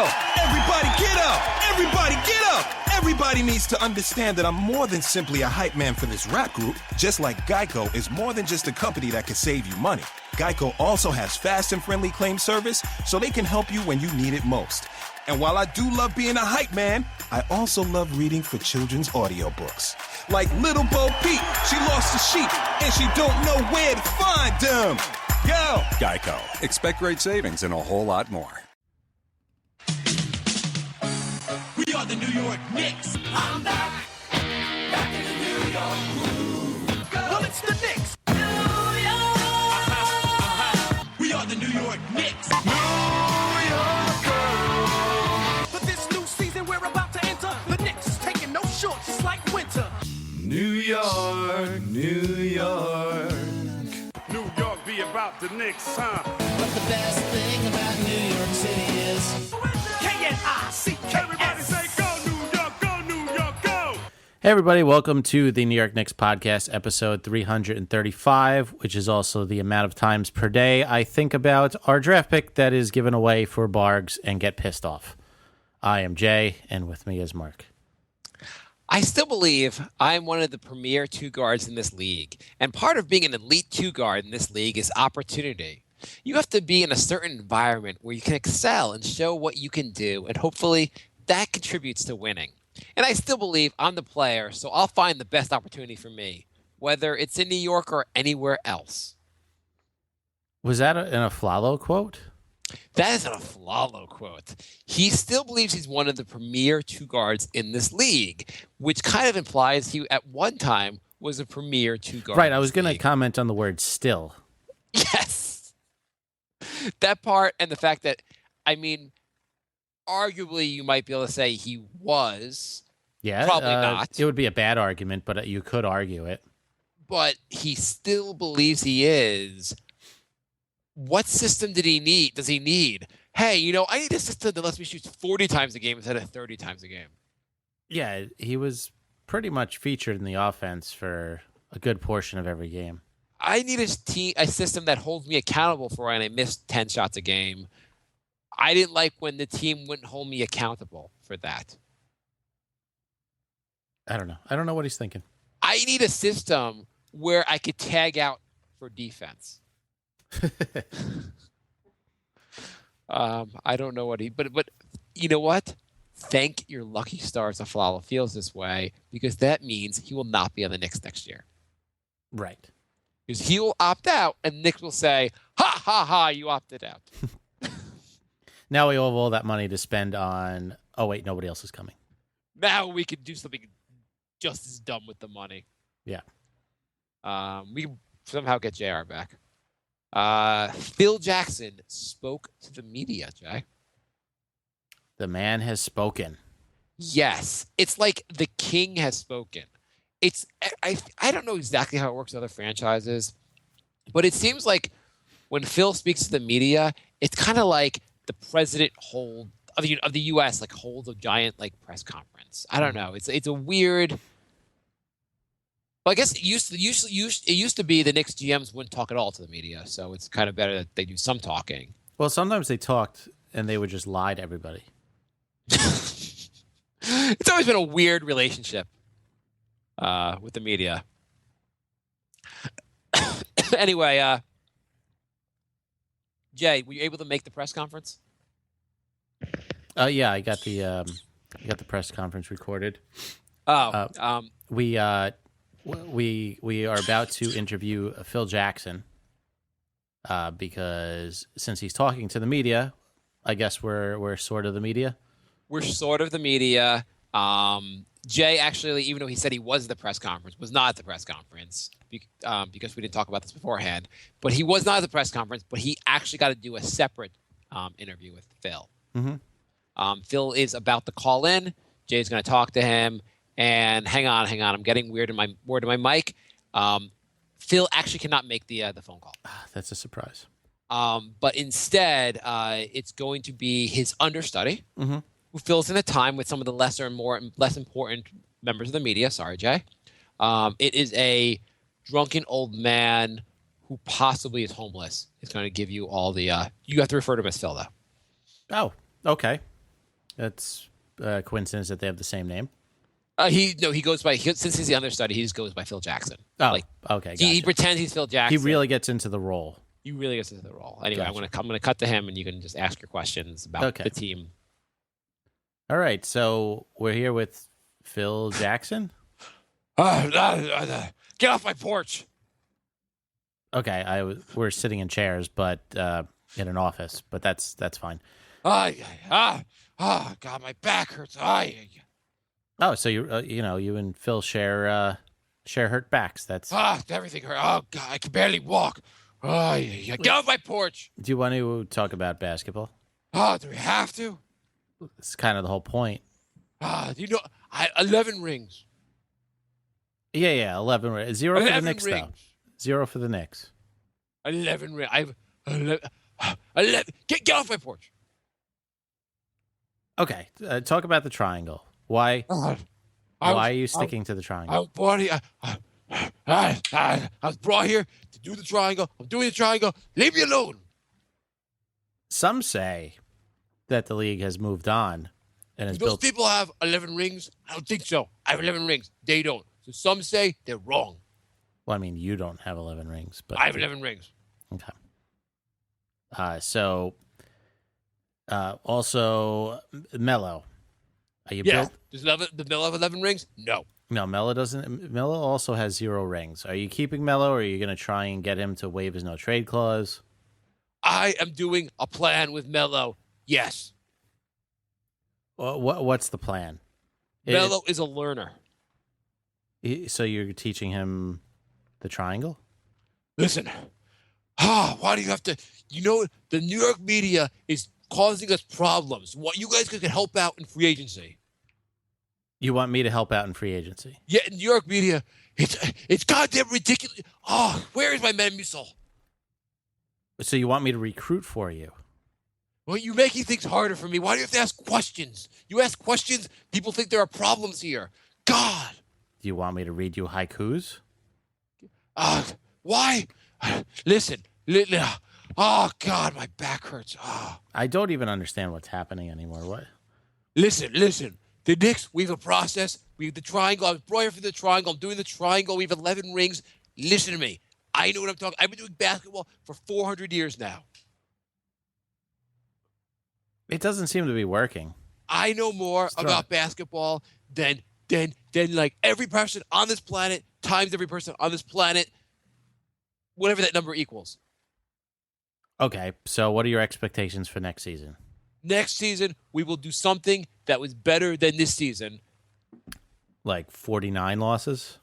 Everybody get up! Everybody get up! Everybody needs to understand that I'm more than simply a hype man for this rap group, just like Geico is more than just a company that can save you money. Geico also has fast and friendly claim service, so they can help you when you need it most. And while I do love being a hype man, I also love reading for children's audiobooks. Like Little Bo Peep, she lost a sheep, and she don't know where to find them. Go! Geico. Expect great savings and a whole lot more. We are the New York Knicks. I'm back in the New York groove. Well, it's the Knicks. New York. We are the New York Knicks. New York. For this new season we're about to enter, the Knicks is taking no shorts, it's like winter. New York, New York. New York be about the Knicks, huh? But the best thing about New York City is K-N-I-C-K-S. Everybody say go, New York, go, New York, go! Hey everybody, welcome to the New York Knicks podcast, episode 335, which is also the amount of times per day I think about our draft pick that is given away for Bargs and get pissed off. I am Jay, and with me is Mark. I still believe I'm one of the premier two guards in this league. And part of being an elite two guard in this league is opportunity. You have to be in a certain environment where you can excel and show what you can do, and hopefully that contributes to winning. And I still believe I'm the player, so I'll find the best opportunity for me, whether it's in New York or anywhere else. Was that in a Flalo quote? That is a Flalo quote. He still believes he's one of the premier two guards in this league, which kind of implies he, at one time, was a premier two guard. Right, I was going to comment on the word still. Yes. That part, and the fact that, I mean, arguably you might be able to say he was. Yeah, probably not. It would be a bad argument, but you could argue it. But he still believes he is. What system does he need? Hey, I need a system that lets me shoot 40 times a game instead of 30 times a game. Yeah, he was pretty much featured in the offense for a good portion of every game. I need a system that holds me accountable for when I miss 10 shots a game. I didn't like when the team wouldn't hold me accountable for that. I don't know. I don't know what he's thinking. I need a system where I could tag out for defense. I don't know what but you know what? Thank your lucky stars that Flalo feels this way, because that means he will not be on the Knicks next year. Right. Because he will opt out, and Knicks will say, "Ha ha ha! You opted out." Now we have all that money to spend on. Oh wait, nobody else is coming. Now we can do something just as dumb with the money. Yeah. We can somehow get JR back. Phil Jackson spoke to the media, Jay. The man has spoken. Yes. It's like the king has spoken. I don't know exactly how it works in other franchises, but it seems like when Phil speaks to the media, it's kind of like the president of the U.S. like holds a giant like press conference. I don't know. It's a weird. Well, I guess it used to be the Knicks GMs wouldn't talk at all to the media, so it's kind of better that they do some talking. Well, sometimes they talked and they would just lie to everybody. It's always been a weird relationship with the media. Anyway, Jay, were you able to make the press conference? Yeah, I got the press conference recorded. We are about to interview Phil Jackson because since he's talking to the media, I guess we're sort of the media. We're sort of the media. Jay actually, even though he said he was at the press conference, was not at the press conference because we didn't talk about this beforehand. But he was not at the press conference, but he actually got to do a separate interview with Phil. Mm-hmm. Phil is about to call in. Jay's going to talk to him. And hang on. I'm getting weird in my mic. Phil actually cannot make the phone call. That's a surprise. But instead, it's going to be his understudy, who fills in the time with some of the less important members of the media. Sorry, Jay. It is a drunken old man who possibly is homeless. It's going to give you all the. You have to refer to him as Phil, though. Oh, okay. That's a coincidence that they have the same name. He goes by since he's the understudy, he just goes by Phil Jackson. Oh, okay. Gotcha. He pretends he's Phil Jackson. He really gets into the role. He really gets into the role. Anyway, Gotcha. I'm gonna cut to him, and you can just ask your questions about the team. All right, so we're here with Phil Jackson. Get off my porch. Okay, we're sitting in chairs, but in an office, but that's fine. God, my back hurts. Oh, so you and Phil share hurt backs. That's everything hurts. Oh God, I can barely walk. Get off my porch. Do you want to talk about basketball? Do we have to? It's kind of the whole point. Do you know? 11 rings. Yeah, 11 rings. 0 for the Knicks, rings. though. 0 for the Knicks. 11 rings. I've 11. Get off my porch. Okay, talk about the triangle. Why? Why are you sticking to the triangle? I was brought here to do the triangle. I'm doing the triangle. Leave me alone. Some say that the league has moved on and has Those built. people have 11 rings. I don't think so. I have 11 rings. They don't. So some say they're wrong. Well, I mean, you don't have 11 rings, but I have 11 rings. Okay. Also, Melo. Are you built? Does the Melo have 11 rings? No. No, Melo doesn't. Melo also has 0 rings. Are you keeping Melo, or are you going to try and get him to waive his no trade clause? I am doing a plan with Melo. Yes. What's the plan? Melo is a learner. So you're teaching him the triangle? Listen. Why do you have to? The New York media is causing us problems. What you guys could help out in free agency. You want me to help out in free agency? Yeah, New York media, it's goddamn ridiculous. Where is my Metamucil? So you want me to recruit for you? Well, you're making things harder for me. Why do you have to ask questions? You ask questions, people think there are problems here. God. Do you want me to read you haikus? Why? Listen. Oh, God, my back hurts. I don't even understand what's happening anymore. What? Listen. The Knicks, we have a process. We have the triangle. I was brought here for the triangle. I'm doing the triangle. We have 11 rings. Listen to me. I know what I'm talking. I've been doing basketball for 400 years now. It doesn't seem to be working. I know more about basketball than like every person on this planet times every person on this planet, whatever that number equals. Okay, so what are your expectations for next season? Next season, we will do something that was better than this season. Like 49 losses?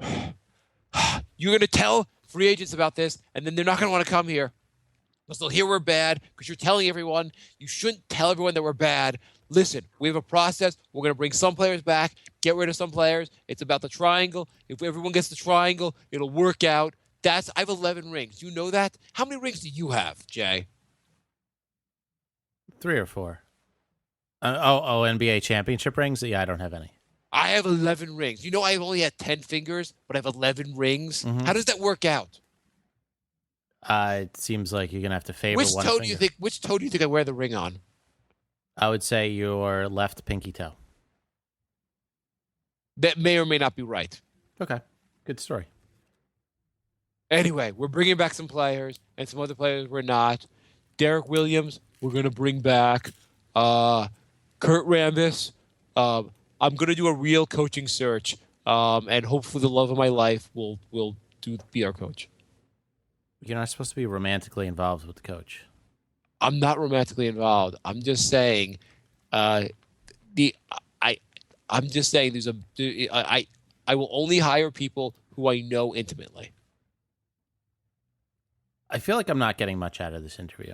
You're going to tell free agents about this, and then they're not going to want to come here. Because they'll hear we're bad, because you're telling everyone. You shouldn't tell everyone that we're bad. Listen, we have a process. We're going to bring some players back, get rid of some players. It's about the triangle. If everyone gets the triangle, it'll work out. I have 11 rings. You know that? How many rings do you have, Jay? 3 or 4. NBA championship rings? Yeah, I don't have any. I have 11 rings. You know I've only had 10 fingers, but I have 11 rings. Mm-hmm. How does that work out? It seems like you're going to have to favor Which one toe finger. do you think? Which toe do you think I wear the ring on? I would say your left pinky toe. That may or may not be right. Okay, good story. Anyway, we're bringing back some players, and some other players we're not. Derek Williams, we're going to bring back. Kurt Rambis. I'm going to do a real coaching search, and hopefully the love of my life will be our coach. You're not supposed to be romantically involved with the coach. I'm not romantically involved. I'm just saying, I'm just saying I will only hire people who I know intimately. I feel like I'm not getting much out of this interview.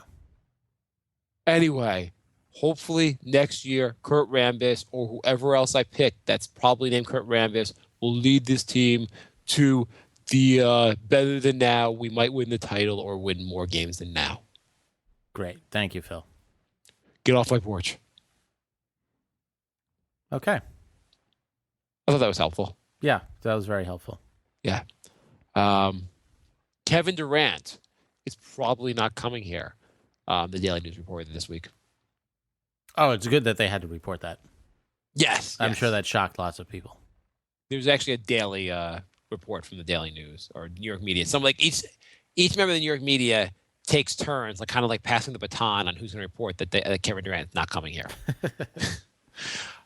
Anyway, hopefully next year, Kurt Rambis or whoever else I pick that's probably named Kurt Rambis will lead this team to the better than now. We might win the title or win more games than now. Great. Thank you, Phil. Get off my porch. Okay. I thought that was helpful. Yeah, that was very helpful. Yeah. Kevin Durant is probably not coming here. The Daily News reported this week. Oh, it's good that they had to report that. Yes. I'm yes. sure that shocked lots of people. There's actually a daily report from the Daily News or New York media. Some like each member of the New York media takes turns, like kind of like passing the baton on who's going to report that Kevin Durant's not coming here.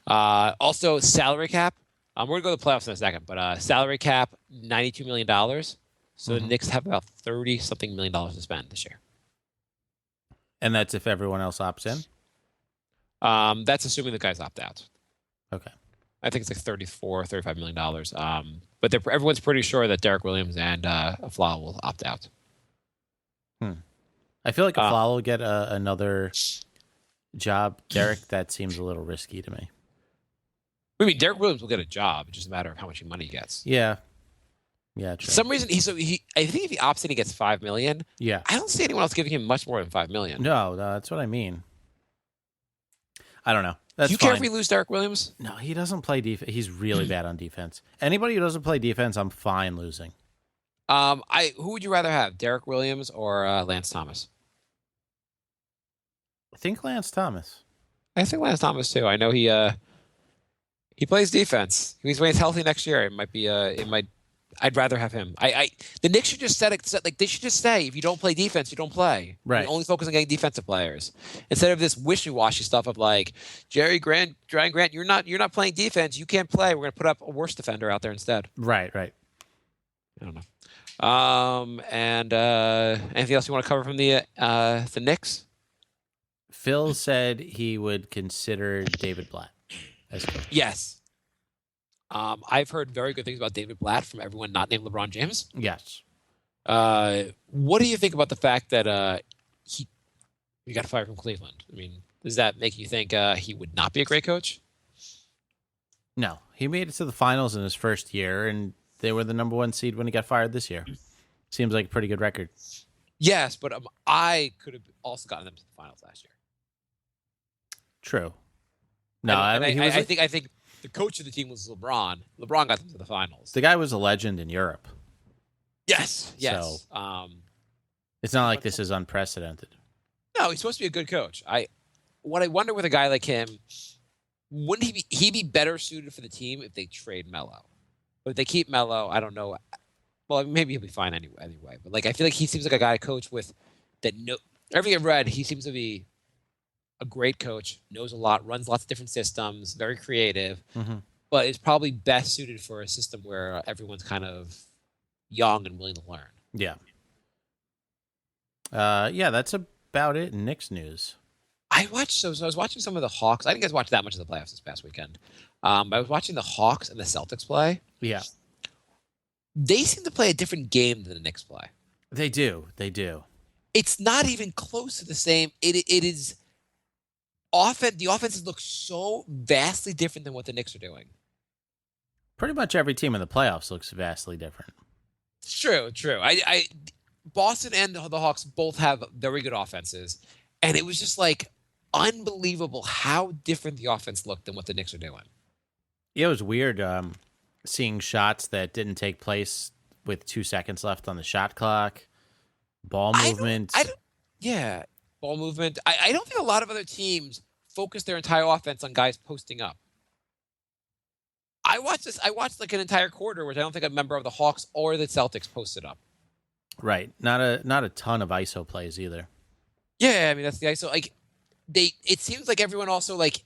Also, salary cap. We're going to go to the playoffs in a second, but salary cap, $92 million. So the Knicks have about $30-something million to spend this year. And that's if everyone else opts in? That's assuming the guys opt out. Okay. I think it's like $34-35 million. But everyone's pretty sure that Derek Williams and Aflalo will opt out. I feel like Aflalo will get another job. Derek, that seems a little risky to me. I mean, Derek Williams will get a job. It's just a matter of how much money he gets. Yeah. Yeah, true. For some reason, I think if he opts in, he gets $5 million. Yeah. I don't see anyone else giving him much more than $5 million. No, that's what I mean. I don't know. That's Do you fine. care if we lose Derek Williams? No, he doesn't play defense. He's really bad on defense. Anybody who doesn't play defense, I'm fine losing. Who would you rather have, Derek Williams or Lance Thomas? I think Lance Thomas. I think Lance Thomas too. I know he plays defense. When he's healthy next year, I'd rather have him. The Knicks should just they should just say, if you don't play defense, you don't play. Right. You only focus on getting defensive players instead of this wishy-washy stuff of like Jerry Grant, you're not playing defense. You can't play. We're going to put up a worse defender out there instead. Right. I don't know. And anything else you want to cover from the Knicks? Phil said he would consider David Blatt as coach. Yes. I've heard very good things about David Blatt from everyone not named LeBron James. Yes. What do you think about the fact that he got fired from Cleveland? I mean, does that make you think he would not be a great coach? No. He made it to the finals in his first year, and they were the number one seed when he got fired this year. Seems like a pretty good record. Yes, but I could have also gotten them to the finals last year. True. No, I think the coach of the team was LeBron. LeBron got them to the finals. The guy was a legend in Europe. Yes. So, it's not like this is unprecedented. No, he's supposed to be a good coach. What I wonder with a guy like him, wouldn't he be better suited for the team if they trade Melo? But if they keep Melo, I don't know. Well, maybe he'll be fine anyway. But like, I feel like he seems like a guy to coach with that. Everything I've read, he seems to be a great coach, knows a lot, runs lots of different systems, very creative, but is probably best suited for a system where everyone's kind of young and willing to learn. Yeah. That's about it in Knicks news. I was watching some of the Hawks. I didn't get to watch that much of the playoffs this past weekend. I was watching the Hawks and the Celtics play. Yeah. They seem to play a different game than the Knicks play. They do. It's not even close to the same. It is the offenses look so vastly different than what the Knicks are doing. Pretty much every team in the playoffs looks vastly different. True. Boston and the Hawks both have very good offenses, and it was just like unbelievable how different the offense looked than what the Knicks are doing. Yeah, it was weird seeing shots that didn't take place with 2 seconds left on the shot clock, ball movement. Ball movement. I don't think a lot of other teams focus their entire offense on guys posting up. I watched like an entire quarter where I don't think a member of the Hawks or the Celtics posted up. Right. Not a ton of ISO plays either. Yeah, I mean that's the ISO. Like it seems like everyone also like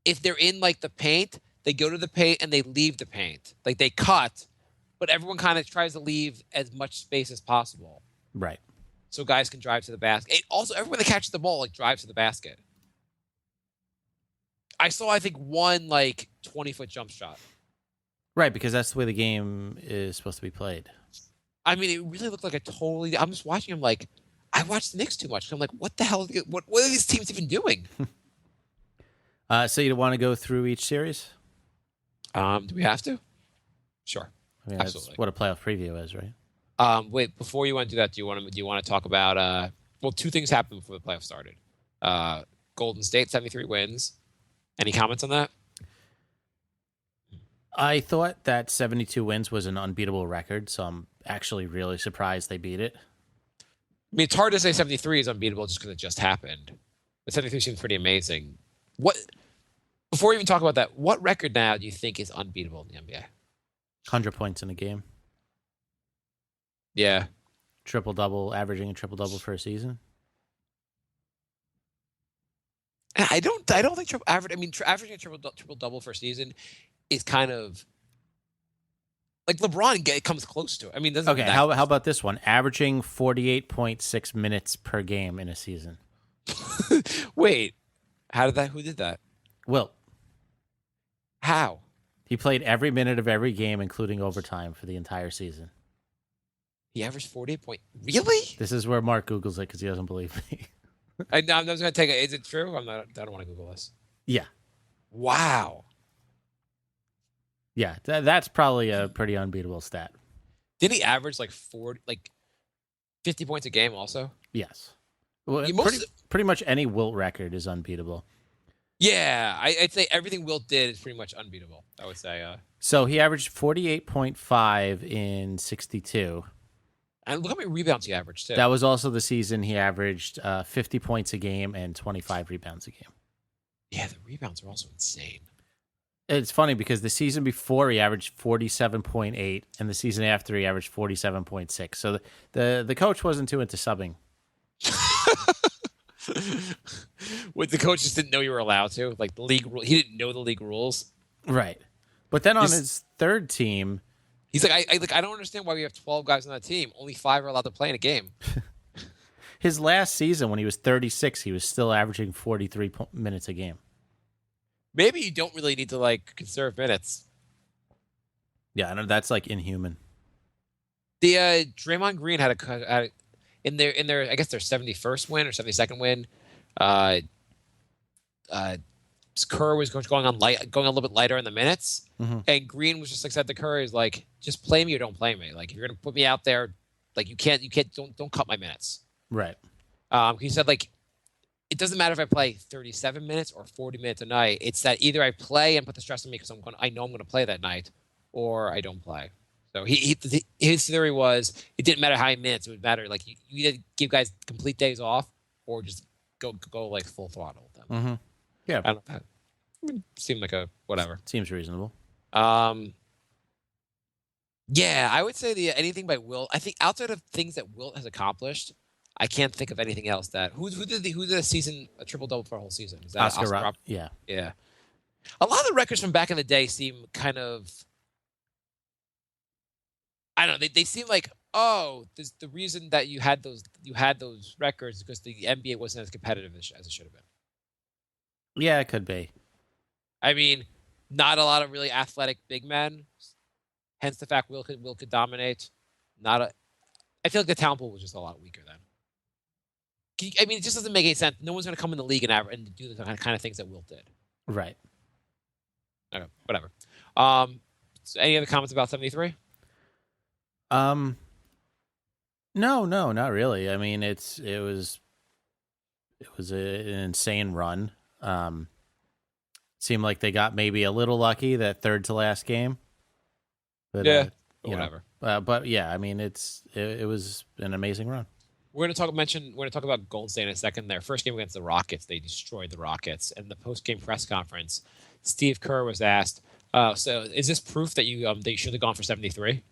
if they're in like the paint, they go to the paint and they leave the paint. Like they cut, but everyone kind of tries to leave as much space as possible. Right. So guys can drive to the basket. Also, everyone that catches the ball like drives to the basket. I saw, I think, one like 20-foot jump shot. Right, because that's the way the game is supposed to be played. I mean, it really looked like a totally. I'm just watching him like I watched the Knicks too much. I'm like, what the hell? What are these teams even doing? So you want to go through each series? Do we have to? Sure. I mean, Absolutely. That's what a playoff preview is, right? Wait, before you want to do that, do you want to talk about? Well, two things happened before the playoffs started. Golden State 73 wins. Any comments on that? I thought that 72 wins was an unbeatable record, so I'm actually really surprised they beat it. I mean, it's hard to say 73 is unbeatable just because it just happened. But 73 seems pretty amazing. What? Before we even talk about that, what record now do you think is unbeatable in the NBA? 100 points in a game. Yeah. Triple-double, averaging a triple-double for a season. I don't think averaging a triple double for a season is kind of like LeBron comes close to it. I mean, doesn't Okay, how about this one? Averaging 48.6 minutes per game in a season. Wait, who did that? Wilt. How? He played every minute of every game, including overtime, for the entire season. He averaged 48 point. Really? This is where Mark Googles it because he doesn't believe me. I'm just going to take it. Is it true? I don't want to Google this. Yeah. Wow. Yeah, that's probably a pretty unbeatable stat. Did he average like 50 points a game also? Yes. Well, pretty much any Wilt record is unbeatable. Yeah, I'd say everything Wilt did is pretty much unbeatable, I would say. So he averaged 48.5 in 62. And look how many rebounds he averaged, too. That was also the season he averaged 50 points a game and 25 rebounds a game. Yeah, the rebounds are also insane. It's funny because the season before he averaged 47.8, and the season after he averaged 47.6. So the coach wasn't too into subbing. What, the coach just didn't know you were allowed to? Like the league rule, he didn't know the league rules. Right. But then on his third team, he's like, I don't understand why we have 12 guys on that team. Only 5 are allowed to play in a game. His last season, when he was 36, he was still averaging 43 minutes a game. Maybe you don't really need to like conserve minutes. Yeah, I know that's like inhuman. The Draymond Green had in their I guess their 71st win or 72nd win. Kerr was going a little bit lighter in the minutes, and Green was just like said to Curry is like, just play me or don't play me. Like if you're gonna put me out there, like you can't don't cut my minutes. Right. He said like it doesn't matter if I play 37 minutes or 40 minutes a night. It's that either I play and put the stress on me because I know I'm going to play that night, or I don't play. So his theory was it didn't matter how many minutes. It would matter like you either give guys complete days off or just go like full throttle with them. Mm-hmm. Yeah, I don't know. It seemed like a whatever. Seems reasonable. Yeah, I would say anything by Wilt. I think outside of things that Wilt has accomplished, I can't think of anything else that who did a triple double for a whole season? Is that Oscar Rob? Yeah. A lot of the records from back in the day seem kind of, I don't know. They seem like the reason that you had those records because the NBA wasn't as competitive as it should have been. Yeah, it could be. I mean, not a lot of really athletic big men. Hence the fact Will could dominate. I feel like the talent pool was just a lot weaker then. I mean, it just doesn't make any sense. No one's going to come in the league and do the kind of things that Wilt did. Right. Okay, whatever. So any other comments about 73? No, not really. I mean, it was an insane run. Seemed like they got maybe a little lucky that third to last game. But, yeah, whatever. But yeah, I mean, it was an amazing run. We're going to talk about Golden State in a second. Their first game against the Rockets, they destroyed the Rockets. And the post-game press conference, Steve Kerr was asked, "So is this proof that they should have gone for 73?"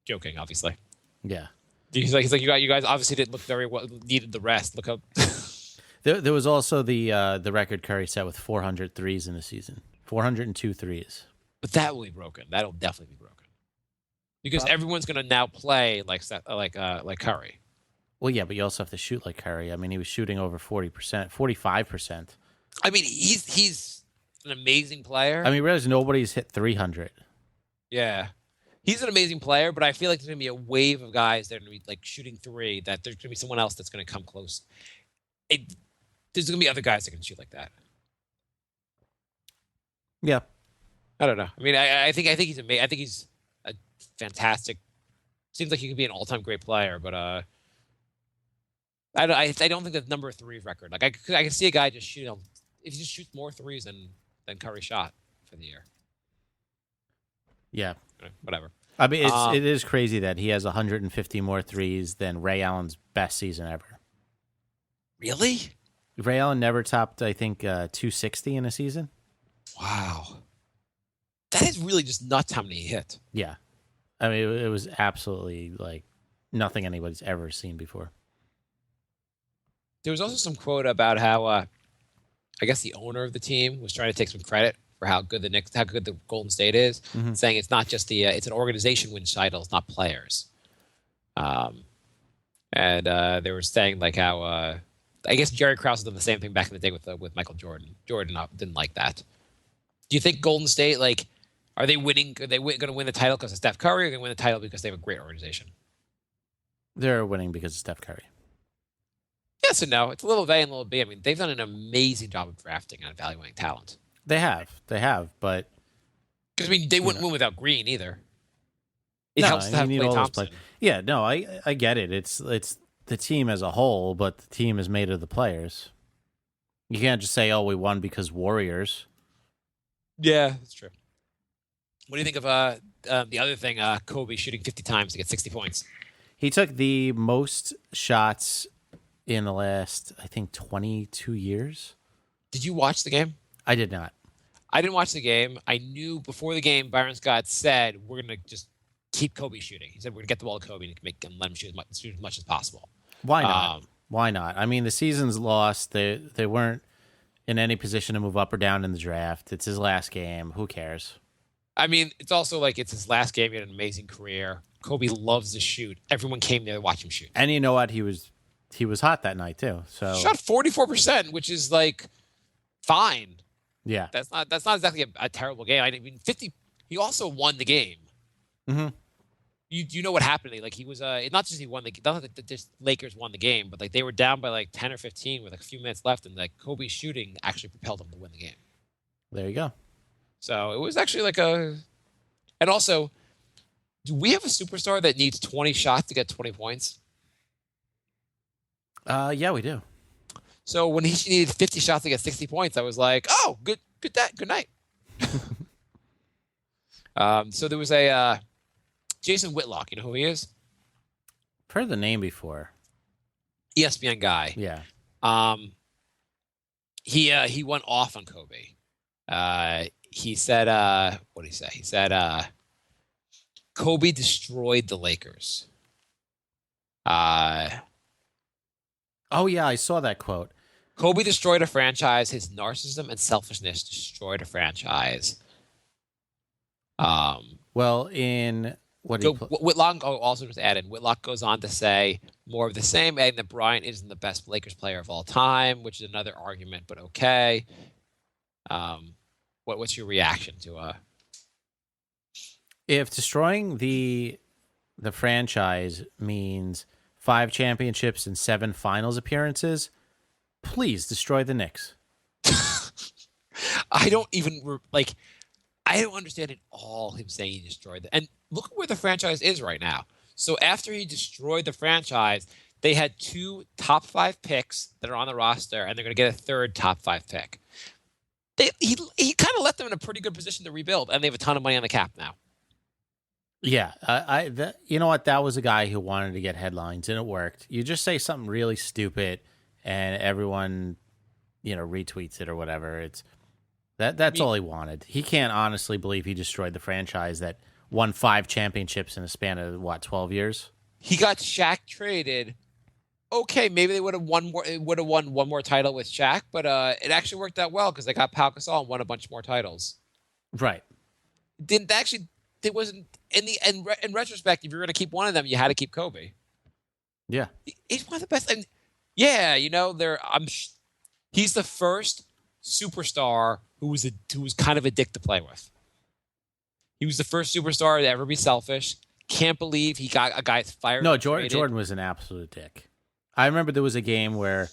Joking, obviously. Yeah. He's like you guys obviously didn't look very well. Needed the rest. Look up. There was also the record Curry set with 400 threes in the season. 402 threes. But that will be broken. That'll definitely be broken because everyone's going to now play like Curry. Well, yeah, but you also have to shoot like Curry. I mean, he was shooting over 40%, 45%. I mean, he's an amazing player. I mean, realize nobody's hit 300. Yeah. He's an amazing player, but I feel like there's going to be a wave of guys that are going to be like shooting three, that there's going to be someone else that's going to come close. There's going to be other guys that can shoot like that. Yeah. I don't know. I mean, I think he's amazing. I think he's a fantastic. Seems like he could be an all-time great player, but I don't think the number 3 record. Like I can see a guy just shooting. If he just shoots more threes than Curry shot for the year. Yeah. Whatever. I mean, it is crazy that he has 150 more threes than Ray Allen's best season ever. Really? Ray Allen never topped, I think, 260 in a season. Wow. That is really just nuts how many he hit. Yeah. I mean, it was absolutely like nothing anybody's ever seen before. There was also some quote about how, I guess the owner of the team was trying to take some credit for how good the Golden State is, saying it's not just it's an organization wins titles, not players. And they were saying like how, I guess Jerry Krause did the same thing back in the day with Michael Jordan. Jordan didn't like that. Do you think Golden State, like, are they winning? Are they going to win the title because of Steph Curry, or are they going to win the title because they have a great organization? They're winning because of Steph Curry. Yes and no. It's a little A and a little B. I mean, they've done an amazing job of drafting and evaluating talent. They have, but Because, I mean, they wouldn't win without Green either. It no, helps to have you need Klay all those Thompson. players. Yeah, no, I get it. It's the team as a whole, but the team is made of the players. You can't just say, "Oh, we won because Warriors." Yeah, that's true. What do you think of the other thing, Kobe shooting 50 times to get 60 points? He took the most shots in the last, I think, 22 years. Did you watch the game? I did not. I didn't watch the game. I knew before the game, Byron Scott said, we're going to just keep Kobe shooting. He said, we're going to get the ball to Kobe and let him shoot as much as possible. Why not? Why not? I mean, the season's lost. They weren't in any position to move up or down in the draft. It's his last game. Who cares? I mean, it's also like it's his last game. He had an amazing career. Kobe loves to shoot. Everyone came there to watch him shoot. And you know what? He was hot that night too. So Shot 44%, which is like fine. yeah, That's not exactly a terrible game. I mean, 50. He also won the game. Mm-hmm. You know what happened? Like he was not just he won not that the Lakers won the game, but like they were down by like 10 or 15 with like a few minutes left, and like Kobe's shooting actually propelled them to win the game. there you go. So it was actually like and also, do we have a superstar that needs 20 shots to get 20 points? Yeah, we do. So when he needed 50 shots to get 60 points, I was like, oh, good night. So there was a Jason Whitlock. You know who he is? I've heard the name before. ESPN guy. Yeah. He went off on Kobe. He said, what did he say? He said, Kobe destroyed the Lakers. Oh yeah, I saw that quote. Kobe destroyed a franchise. His narcissism and selfishness destroyed a franchise. Well, in what So Whitlock also just added. Whitlock goes on to say more of the same, adding that Bryant isn't the best Lakers player of all time, which is another argument, but okay. What's your reaction to if destroying the franchise means 5 championships and 7 finals appearances, please destroy the Knicks. I don't even I don't understand at all him saying he destroyed it. And look at where the franchise is right now. So after he destroyed the franchise, they had 2 top 5 picks that are on the roster, and they're going to get a 3rd top 5 pick. He kind of left them in a pretty good position to rebuild, and they have a ton of money on the cap now. Yeah, you know what? That was a guy who wanted to get headlines, and it worked. You just say something really stupid, and everyone, retweets it or whatever. That's all he wanted. He can't honestly believe he destroyed the franchise that won 5 championships in a span of 12 years. He got Shaq traded. Okay, maybe they would have won one more title with Shaq, but it actually worked out well because they got Pau Gasol and won a bunch more titles. Right. It wasn't in retrospect. If you're going to keep one of them, you had to keep Kobe. Yeah. He's one of the best. And yeah, he's the first superstar who was kind of a dick to play with. He was the first superstar to ever be selfish. Can't believe he got a guy fired. No, Jordan was an absolute dick. I remember there was a game where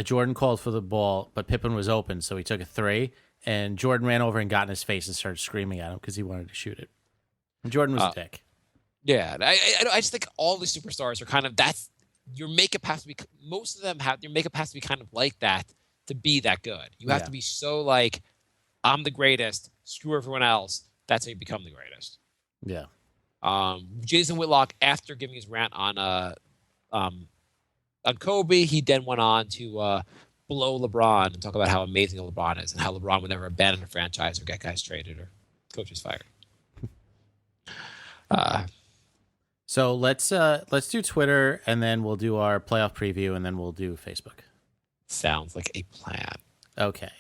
Jordan called for the ball, but Pippen was open, so he took a 3, and Jordan ran over and got in his face and started screaming at him because he wanted to shoot it. And Jordan was a dick. Yeah, I just think all the superstars are kind of your makeup has to be. Most of them your makeup has to be kind of like that to be that good. You have to be so like, I'm the greatest. Screw everyone else. That's how you become the greatest. Yeah. Jason Whitlock, after giving his rant on Kobe, he then went on to blow LeBron and talk about how amazing LeBron is and how LeBron would never abandon a franchise or get guys traded or coaches fired. So let's do Twitter, and then we'll do our playoff preview, and then we'll do Facebook. Sounds like a plan. Okay.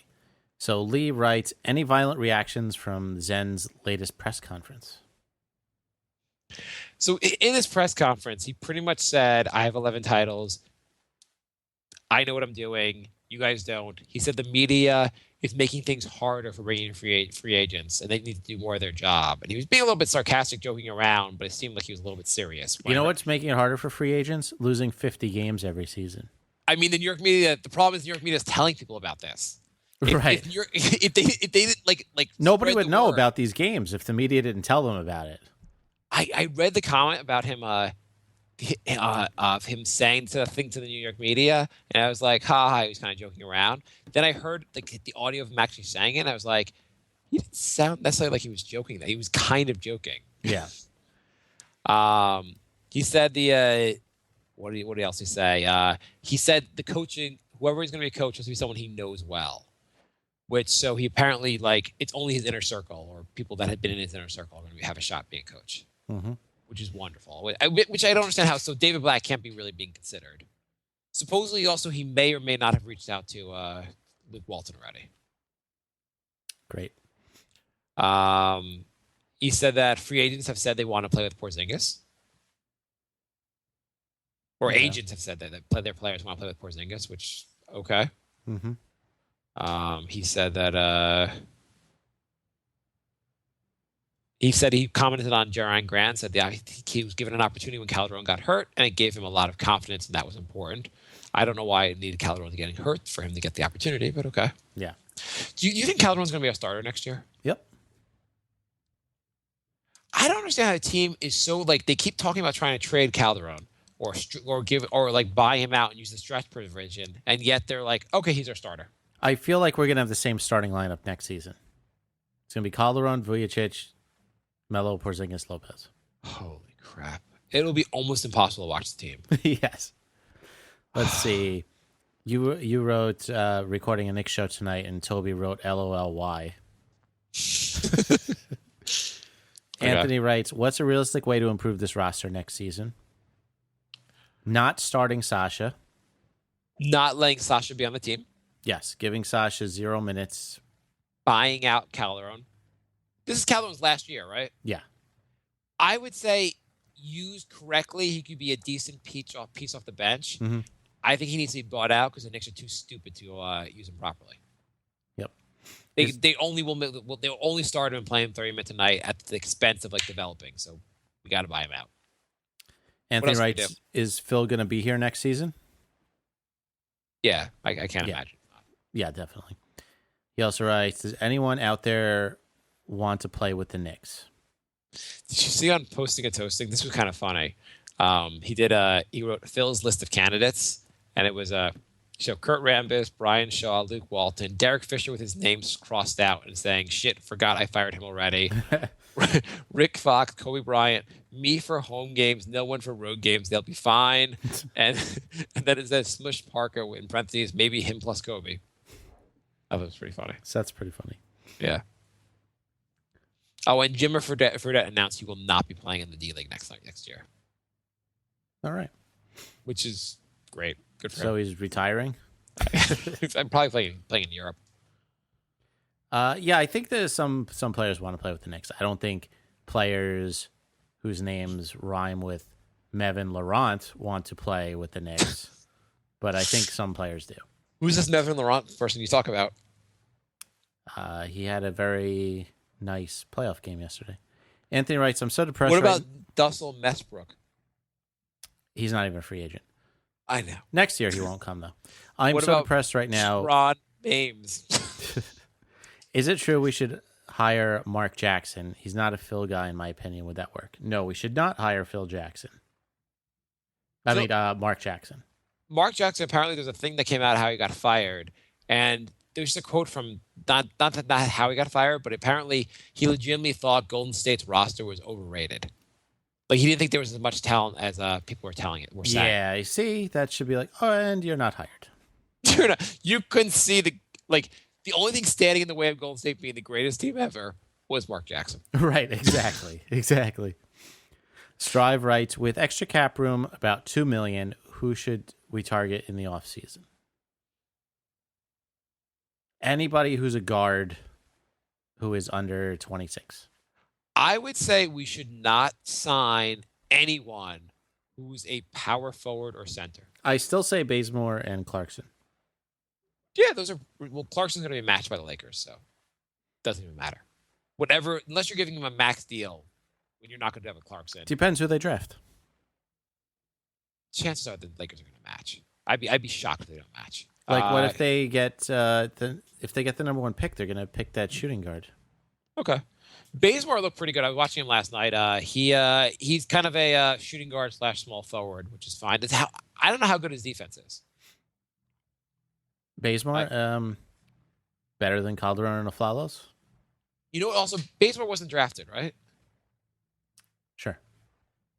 So Lee writes, any violent reactions from Zen's latest press conference? So in his press conference, he pretty much said, I have 11 titles. I know what I'm doing. You guys don't. He said the media is making things harder for bringing in free agents, and they need to do more of their job. And he was being a little bit sarcastic, joking around, but it seemed like he was a little bit serious. You know what's making it harder for free agents? Losing 50 games every season. I mean, the New York media, the problem is New York media is telling people about this. Right. If they didn't like nobody spread would the know word. about these games if the media didn't tell them about it. I read the comment about him of him saying something to the New York media, and I was like, ha, he was kind of joking around. Then I heard like the audio of him actually saying it, and I was like, he didn't sound necessarily like he was joking. That he was kind of joking. Yeah. He said what else did he say? He said the coaching, whoever he's going to be a coach, has to be someone he knows well. So he apparently it's only his inner circle or people that had been in his inner circle are going to have a shot being a coach. Mm-hmm. Which is wonderful. Which I don't understand how. So David Black can't be really being considered. Supposedly, also he may or may not have reached out to Luke Walton already. Great. He said that free agents have said they want to play with Porzingis, or agents have said that their players want to play with Porzingis. Which okay. Mm-hmm. He said that. He said he commented on Jerron Grant, said he was given an opportunity when Calderon got hurt, and it gave him a lot of confidence, and that was important. I don't know why it needed Calderon to getting hurt for him to get the opportunity, but okay. Yeah. Do you think Calderon's going to be a starter next year? Yep. I don't understand how the team is so they keep talking about trying to trade Calderon or buy him out and use the stretch provision, and yet they're like, okay, he's our starter. I feel like we're going to have the same starting lineup next season. It's going to be Calderon, Vujacic, Melo, Porzingis, Lopez. Holy crap. It'll be almost impossible to watch the team. Yes. Let's see. You wrote recording a Knicks show tonight, and Toby wrote LOLY. Anthony writes, what's a realistic way to improve this roster next season? Not starting Sasha. Not letting Sasha be on the team. Yes, giving Sasha 0 minutes. Buying out Calderon. This is Calderon's last year, right? Yeah. I would say, used correctly, he could be a decent piece off the bench. Mm-hmm. I think he needs to be bought out because the Knicks are too stupid to use him properly. Yep. They'll only start him and play him 30 minutes a night at the expense of developing. So we got to buy him out. Anthony writes, is Phil going to be here next season? Yeah, I can't imagine. Yeah, definitely. He also writes, does anyone out there want to play with the Knicks? Did you see on Posting and Toasting? This was kind of funny. He wrote Phil's list of candidates, and it was Kurt Rambis, Brian Shaw, Luke Walton, Derek Fisher with his names crossed out and saying, shit, forgot I fired him already. Rick Fox, Kobe Bryant, me for home games, no one for road games, they'll be fine. and then it says Smush Parker in parentheses, maybe him plus Kobe. That was pretty funny. So that's pretty funny. Yeah. Oh, and Jimmer Fredette announced he will not be playing in the D-League next year. All right. Which is great. Good for So him. he's retiring? I'm probably playing in Europe. Yeah, I think there's some players want to play with the Knicks. I don't think players whose names rhyme with Mevin Laurent want to play with the Knicks, but I think some players do. Who's this Mevin Laurent person you talk about? He had a very nice playoff game yesterday. Anthony writes, I'm so depressed. What about Dussel Messbrook? He's not even a free agent. I know. Next year he won't come, though. I'm What so about depressed right now. Ron Ames. Is it true we should hire Mark Jackson? He's not a Phil guy, in my opinion. Would that work? No, we should not hire Phil Jackson. Mark Jackson. Mark Jackson, apparently there's a thing that came out how he got fired. And there's a quote from, not how he got fired, but apparently he legitimately thought Golden State's roster was overrated. He didn't think there was as much talent as people were saying. Yeah, you see, that should be like, oh, and you're not hired. You couldn't see the only thing standing in the way of Golden State being the greatest team ever was Mark Jackson. Right, exactly. Strive writes, with extra cap room, about $2 million, who should we target in the offseason? Anybody who's a guard who is under 26. I would say we should not sign anyone who's a power forward or center. I still say Bazemore and Clarkson. Yeah, Clarkson's going to be matched by the Lakers, so it doesn't even matter. Whatever, unless you're giving him a max deal, when you're not going to have a Clarkson. Depends who they draft. Chances are the Lakers are going to match. I'd be shocked if they don't match. What if they get the number one pick? They're going to pick that shooting guard. Okay. Bazemore looked pretty good. I was watching him last night. He's kind of a shooting guard / small forward, which is fine. I don't know how good his defense is. Bazemore, better than Calderon and Aflalos? You know what? Also, Bazemore wasn't drafted, right? Sure.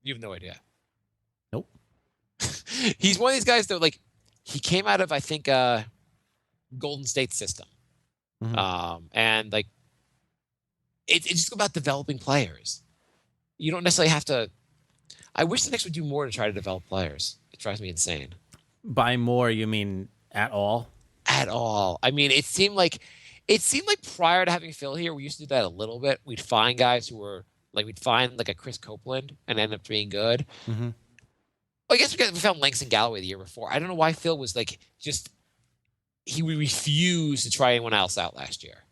You have no idea. Nope. He's one of these guys that he came out of, I think, Golden State system. Mm-hmm. And it's just about developing players. You don't necessarily have to. I wish the Knicks would do more to try to develop players. It drives me insane. By more, you mean at all? At all. I mean, it seemed like prior to having Phil here, we used to do that a little bit. We'd find guys who were we'd find a Chris Copeland and end up being good. Mm-hmm. Well, I guess we found Langston Galloway the year before. I don't know why Phil was he refused to try anyone else out last year.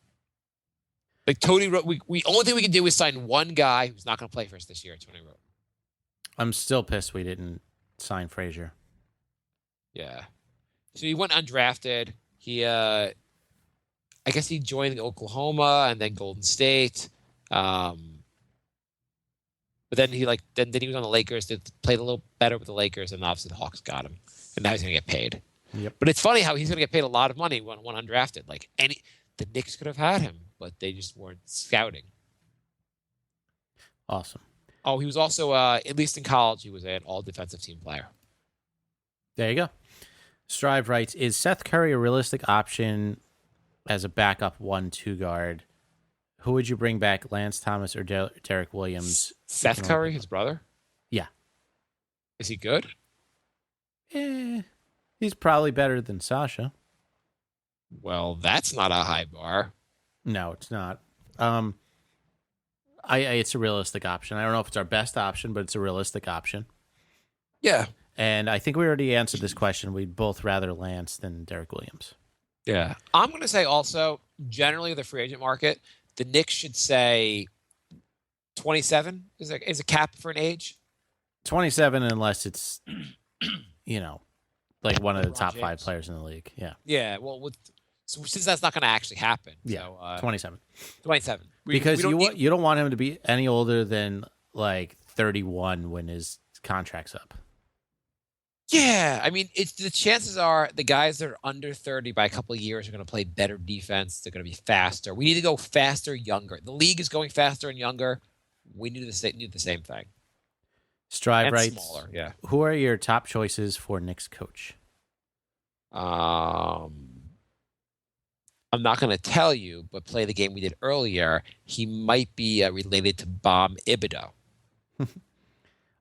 Tony wrote, we only thing we can do is sign one guy who's not going to play for us this year. Tony wrote. I'm still pissed we didn't sign Frazier. Yeah. So he went undrafted. He, I guess he joined Oklahoma and then Golden State. But then he he was on the Lakers. Played a little better with the Lakers, and obviously the Hawks got him, and now he's going to get paid. Yep. But it's funny how he's going to get paid a lot of money when undrafted. The Knicks could have had him, but they just weren't scouting. Awesome. Oh, he was also, at least in college, he was an all-defensive team player. There you go. Strive writes, is Seth Curry a realistic option as a backup 1-2 guard? Who would you bring back, Lance Thomas or Derek Williams? Seth Curry, his brother? Yeah. Is he good? He's probably better than Sasha. Well, that's not a high bar. No, it's not. It's a realistic option. I don't know if it's our best option, but it's a realistic option. Yeah. And I think we already answered this question. We'd both rather Lance than Derek Williams. Yeah. I'm going to say also, generally the free agent market, the Knicks should say 27 is a cap for an age. 27 unless it's, one of the top James. 5 players in the league. Yeah. Yeah. Well, since that's not going to actually happen. Yeah. So, 27. 27. Because you don't want him to be any older than 31 when his contract's up. Yeah, I mean, the chances are the guys that are under 30 by a couple of years are going to play better defense. They're going to be faster. We need to go faster, younger. The league is going faster and younger. We need the same thing. Strive and writes, smaller, yeah. Who are your top choices for Knicks coach? I'm not going to tell you, but play the game we did earlier. He might be related to Bam Thibodeau.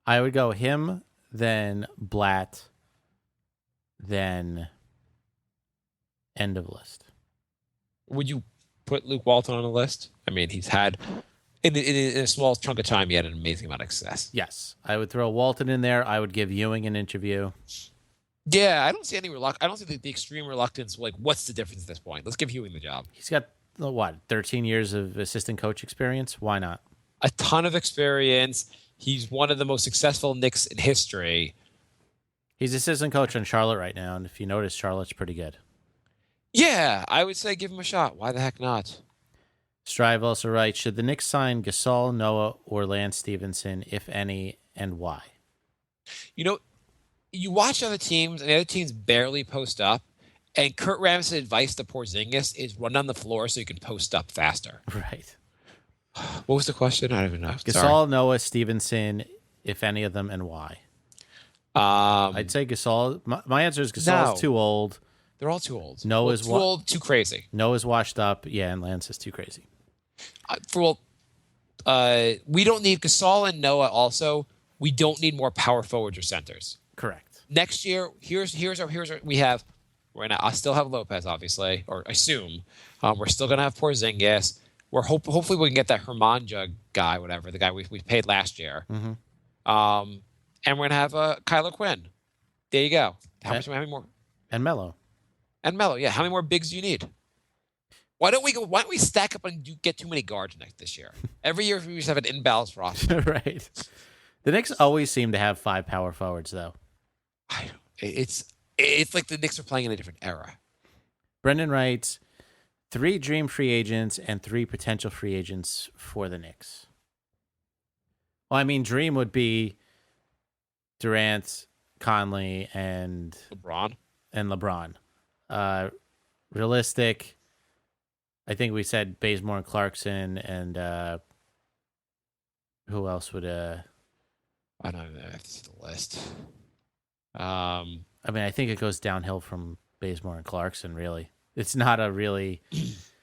I would go him, then Blatt, then end of list. Would you put Luke Walton on the list? I mean, he's had, in a small chunk of time, he had an amazing amount of success. Yes. I would throw Walton in there. I would give Ewing an interview. Yeah, I don't see any I don't see the extreme reluctance. What's the difference at this point? Let's give Ewing the job. He's got, 13 years of assistant coach experience? Why not? A ton of experience. He's one of the most successful Knicks in history. He's assistant coach on Charlotte right now, and if you notice, Charlotte's pretty good. Yeah, I would say give him a shot. Why the heck not? Strive also writes, should the Knicks sign Gasol, Noah, or Lance Stevenson, if any, and why? You watch other teams, and the other teams barely post up, and Kurt Rambis' advice to Porzingis is run on the floor so you can post up faster. Right. What was the question? I don't even know. Gasol, Sorry. Noah, Stevenson, if any of them, and why? I'd I'd say Gasol. My answer is Gasol's too old. They're all too old. Noah's too old, too crazy. Noah's washed up. Yeah, and Lance is too crazy. We don't need Gasol and Noah. Also, we don't need more power forwards or centers. Correct. Next year, here's our we have. Right now, I still have Lopez, obviously, or assume. We're still gonna have Porzingis. Hopefully we can get that Hermanja guy, whatever the guy we paid last year. Mm-hmm. And we're gonna have Kyler Quinn. There you go. How many more? And Melo. And Melo, yeah. How many more bigs do you need? Why don't we stack up and get too many guards this year? Every year we just have an imbalanced roster. Right. The Knicks always seem to have 5 power forwards, though. It's like the Knicks are playing in a different era. Brendan writes, 3 dream free agents and 3 potential free agents for the Knicks. Well, I mean, dream would be Durant, Conley, and LeBron. Realistic, I think we said Bazemore and Clarkson, and who else would? I don't know. That's the list. I mean, I think it goes downhill from Bazemore and Clarkson. Really, it's not a really.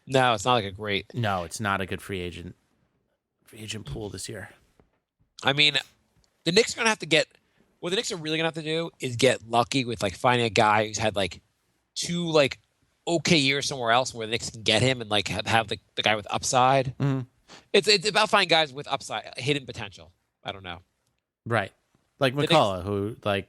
No, it's not like a great. No, it's not a good free agent pool this year. I mean, the Knicks are gonna have to get. What the Knicks are really gonna have to do is get lucky with like finding a guy who's had like 2 like okay years somewhere else where the Knicks can get him and like have the guy with upside. Mm-hmm. It's about finding guys with upside, hidden potential. I don't know. Right, like McCullough, who like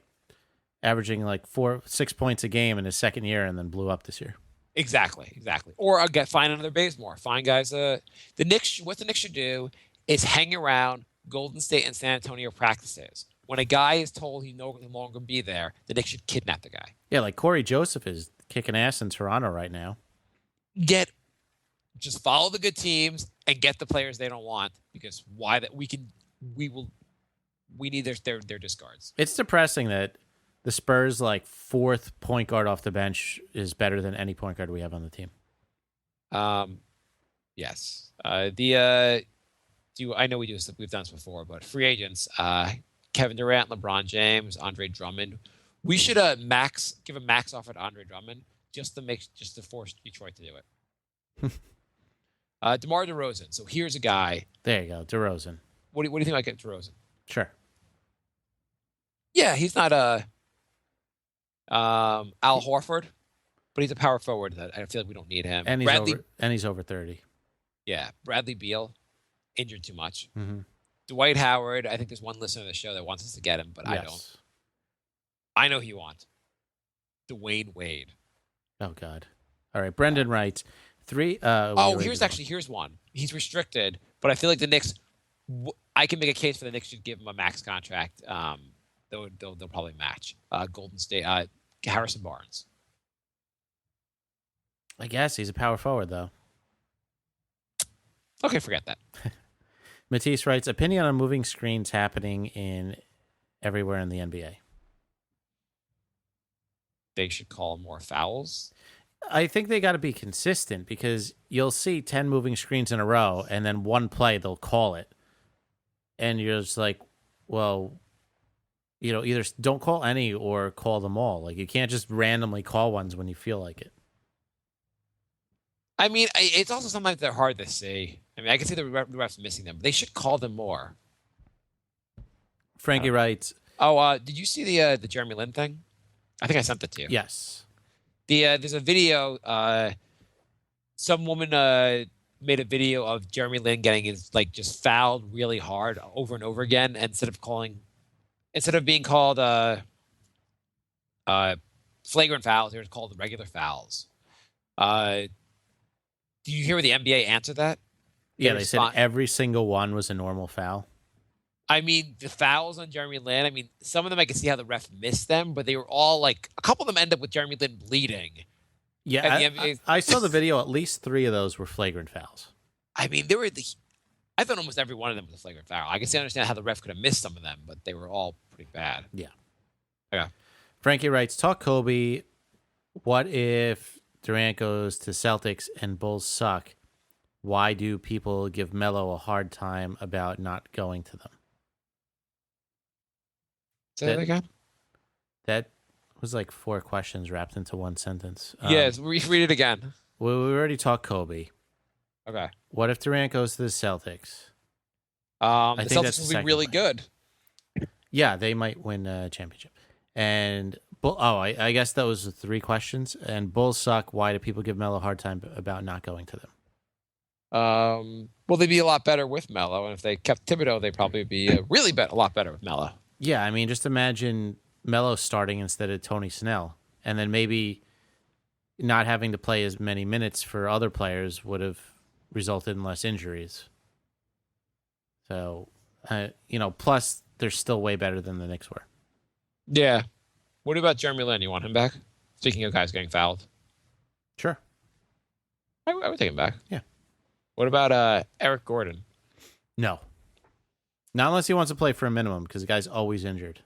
averaging like 4-6 points a game in his second year and then blew up this year. Exactly. Or find another Bazemore. Find guys. The Knicks. What the Knicks should do is hang around Golden State and San Antonio practices. When a guy is told he's no longer be there, the Knicks should kidnap the guy. Yeah, like Corey Joseph is kicking ass in Toronto right now. Just follow the good teams and get the players they don't want, because we need their discards. It's depressing that the Spurs like 4th point guard off the bench is better than any point guard we have on the team. Yes. I know we've done this before, but free agents, Kevin Durant, LeBron James, Andre Drummond. We should give a max offer to Andre Drummond just to force Detroit to do it. DeMar DeRozan. So here's a guy. There you go, DeRozan. What do you think about getting DeRozan? Sure. Yeah, he's not Al Horford, but he's a power forward that I feel like we don't need him. And he's over 30. Yeah, Bradley Beal, injured too much. Mm-hmm. Dwight Howard, I think there's one listener to the show that wants us to get him, but yes. I don't. I know who you want. Dwayne Wade. Oh, God. All right, Brendan writes, 3... here's one. He's restricted, but I feel like the Knicks... I can make a case for the Knicks should give him a max contract. They'll probably match. Golden State, Harrison Barnes. I guess he's a power forward, though. Okay, forget that. Matisse writes, opinion on moving screens happening everywhere in the NBA. They should call more fouls. I think they got to be consistent, because you'll see 10 moving screens in a row, and then one play they'll call it. And you're just like, well, either don't call any or call them all. Like, you can't just randomly call ones when you feel like it. I mean, it's also sometimes they're hard to see. I mean, I can see the refs missing them, but they should call them more. Frankie writes, did you see the Jeremy Lin thing? I think I sent it to you. Yes. There's a video. Some woman made a video of Jeremy Lin getting his just fouled really hard over and over again, instead of being called flagrant fouls, they were called regular fouls. Do you hear what the NBA answered that? They said every single one was a normal foul. I mean, the fouls on Jeremy Lin, I mean, some of them I can see how the ref missed them, but they were all a couple of them end up with Jeremy Lin bleeding. Yeah, I saw the video. At least 3 of those were flagrant fouls. I mean, I thought almost every one of them was a flagrant foul. I guess I understand how the ref could have missed some of them, but they were all pretty bad. Yeah. Yeah. Frankie writes, talk Kobe. What if Durant goes to Celtics and Bulls suck? Why do people give Melo a hard time about not going to them? Say that again? was like 4 questions wrapped into one sentence. Yes, read it again. We already talked Kobe. Okay. What if Durant goes to the Celtics? The think that's Celtics the will be second really one. good. Yeah, they might win a championship. And I guess that was the 3 questions. And Bulls suck. Why do people give Melo a hard time about not going to them? Well, they'd be a lot better with Melo, and if they kept Thibodeau, they'd probably be a lot better with Melo. Yeah, I mean, just imagine Melo starting instead of Tony Snell, and then maybe not having to play as many minutes for other players would have resulted in less injuries. So, plus they're still way better than the Knicks were. Yeah. What about Jeremy Lin? You want him back? Speaking of guys getting fouled. Sure. I would take him back. Yeah. What about Eric Gordon? No. Not unless he wants to play for a minimum, because the guy's always injured.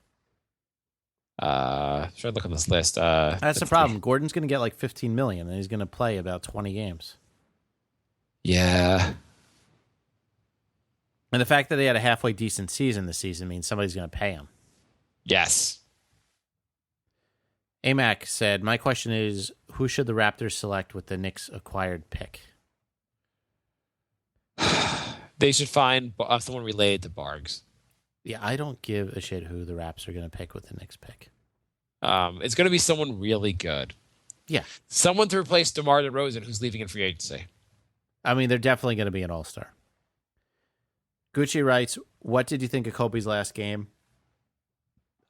Trying to look on this list. That's the problem. Gordon's going to get like $15 million, and he's going to play about 20 games. Yeah. And the fact that he had a halfway decent season this season means somebody's going to pay him. Yes. AMAC said, my question is, who should the Raptors select with the Knicks acquired pick? They should find someone related to Bargs. Yeah, I don't give a shit who the Raps are going to pick with the Knicks pick. It's going to be someone really good. Yeah. Someone to replace DeMar DeRozan, who's leaving in free agency. I mean, they're definitely going to be an all-star. Gucci writes, what did you think of Kobe's last game?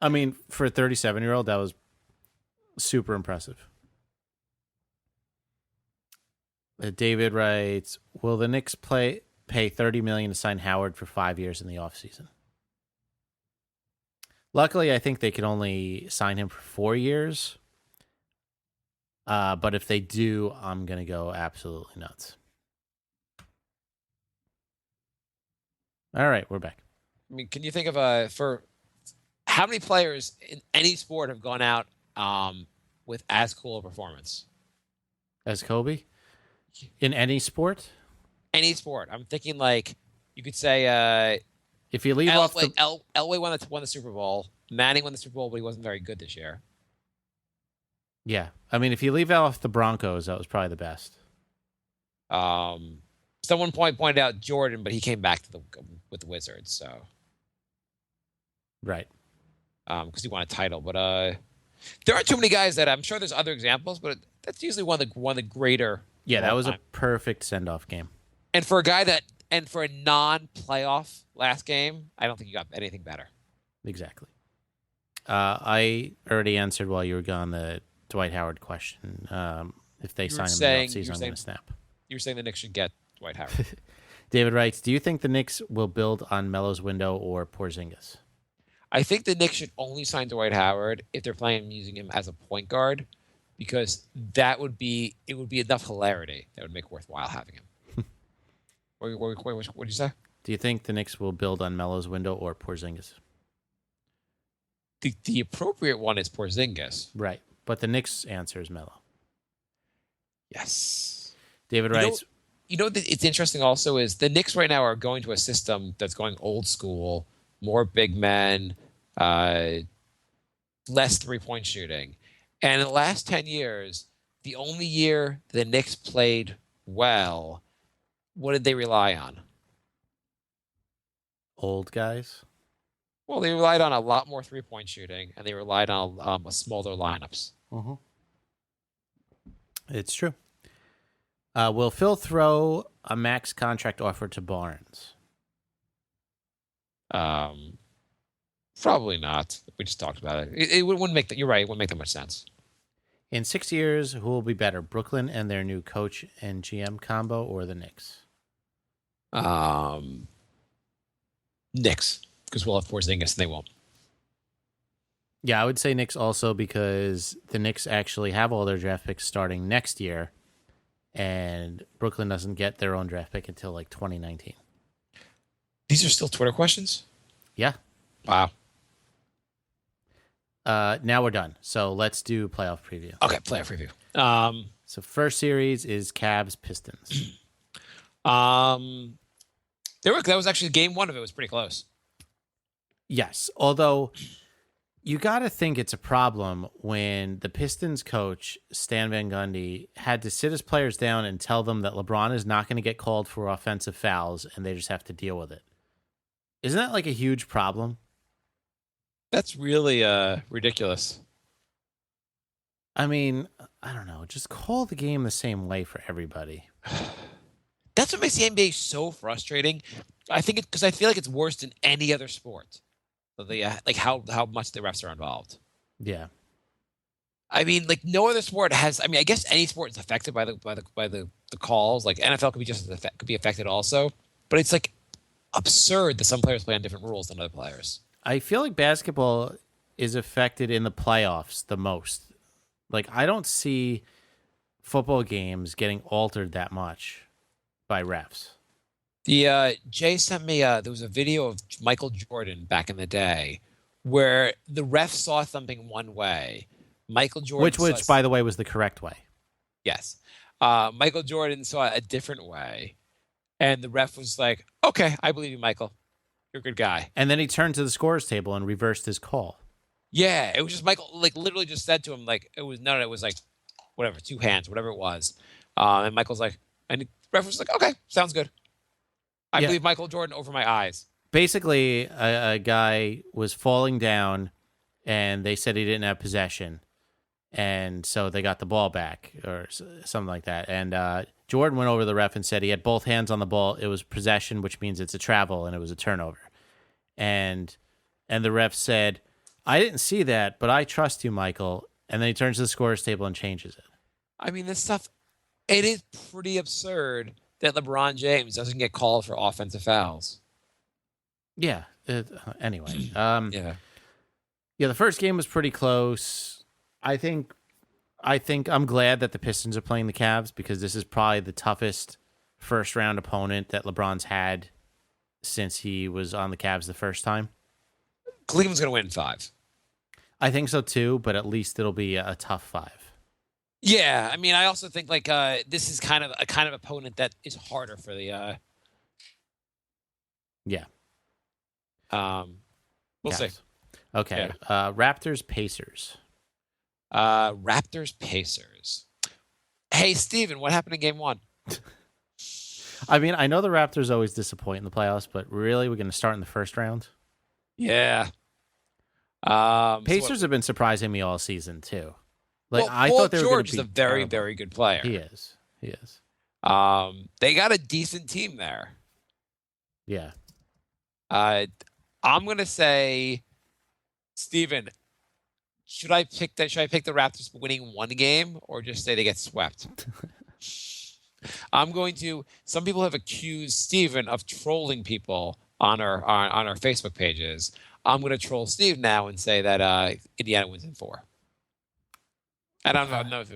I mean, for a 37-year-old, that was super impressive. David writes, will the Knicks pay $30 million to sign Howard for 5 years in the offseason? Luckily, I think they could only sign him for 4 years. But if they do, I'm going to go absolutely nuts. All right, we're back. I mean, can you think of for how many players in any sport have gone out with as cool a performance? As Kobe? In any sport? Any sport. I'm thinking like you could say if you leave off the... Elway won the Super Bowl. Manning won the Super Bowl, but he wasn't very good this year. Yeah. I mean, if you leave off the Broncos, that was probably the best. Someone pointed out Jordan, but he came back with the Wizards, so right. Because he won a title. But there aren't too many guys that I'm sure there's other examples, but that's usually one of the greater. Yeah, that was a perfect send-off game. And for a non-playoff last game, I don't think you got anything better. Exactly. I already answered while you were gone the Dwight Howard question. If they sign him in the offseason, I'm going to snap. You were saying the Knicks should get Dwight Howard. David writes, do you think the Knicks will build on Melo's window or Porzingis? I think the Knicks should only sign Dwight Howard if they're planning on using him as a point guard, because it would be enough hilarity that would make it worthwhile having him. Wait, what did you say? Do you think the Knicks will build on Melo's window or Porzingis? The appropriate one is Porzingis. Right. But the Knicks' answer is Melo. Yes. David writes... It's interesting also is the Knicks right now are going to a system that's going old school, more big men, less three-point shooting. And in the last 10 years, the only year the Knicks played well, what did they rely on? Old guys? Well, they relied on a lot more three-point shooting, and they relied on a smaller lineups. Mm-hmm. It's true. Will Phil throw a max contract offer to Barnes? Probably not. We just talked about it. It wouldn't make that. You're right. It wouldn't make that much sense. In 6 years, who will be better, Brooklyn and their new coach and GM combo, or the Knicks? Knicks, because we'll have Porzingis and they won't. Yeah, I would say Knicks also because the Knicks actually have all their draft picks starting next year, and Brooklyn doesn't get their own draft pick until like 2019. These are still Twitter questions? Yeah. Wow. Now we're done. So let's do playoff preview. Okay, playoff preview. So first series is Cavs Pistons. That was actually game one of it was pretty close. Yes, although You got to think it's a problem when the Pistons coach, Stan Van Gundy, had to sit his players down and tell them that LeBron is not going to get called for offensive fouls and they just have to deal with it. Isn't that like a huge problem? That's really ridiculous. I mean, I don't know. Just call the game the same way for everybody. That's what makes the NBA so frustrating. I think because I feel like it's worse than any other sport. Like how much the refs are involved. Yeah. I mean, like no other sport has. I mean, I guess any sport is affected by the calls. Like NFL could be could be affected also, but it's like absurd that some players play on different rules than other players. I feel like basketball is affected in the playoffs the most. Like I don't see football games getting altered that much by refs. Jay sent me there was a video of Michael Jordan back in the day where the ref saw something one way. Michael Jordan, which by the way was the correct way. Yes, Michael Jordan saw it a different way, and the ref was like, "Okay, I believe you, Michael. You're a good guy." And then he turned to the scores table and reversed his call. Yeah, it was just Michael, like literally just said to him, like it was it was like whatever, 2 hands, whatever it was, and Michael's like, and the ref was like, "Okay, sounds good. I believe Michael Jordan over my eyes." Basically, a guy was falling down, and they said he didn't have possession, and so they got the ball back or something like that. And Jordan went over to the ref and said he had both hands on the ball. It was possession, which means it's a travel, and it was a turnover. And the ref said, "I didn't see that, but I trust you, Michael." And then he turns to the scorer's table and changes it. I mean, this stuff, it is pretty absurd that LeBron James doesn't get called for offensive fouls. Yeah. Anyway. Yeah. Yeah, the first game was pretty close. I think I'm glad that the Pistons are playing the Cavs because this is probably the toughest first-round opponent that LeBron's had since he was on the Cavs the first time. Cleveland's going to win in 5. I think so too, but at least it'll be a tough 5. Yeah, I mean, I also think like this is kind of opponent that is harder for the. Yeah. We'll see. Okay. Yeah. Raptors Pacers. Raptors Pacers. Hey, Steven, what happened in Game 1? I mean, I know the Raptors always disappoint in the playoffs, but really, we're going to start in the first round. Yeah. Pacers have been surprising me all season too. Like well, I Paul thought they were going George to be is a very, terrible. very good player. He is. They got a decent team there. Yeah. I'm gonna say, Steven, should I pick the Raptors winning 1 game or just say they get swept? I'm going to. Some people have accused Steven of trolling people on our Facebook pages. I'm going to troll Steve now and say that Indiana wins in 4. I don't know if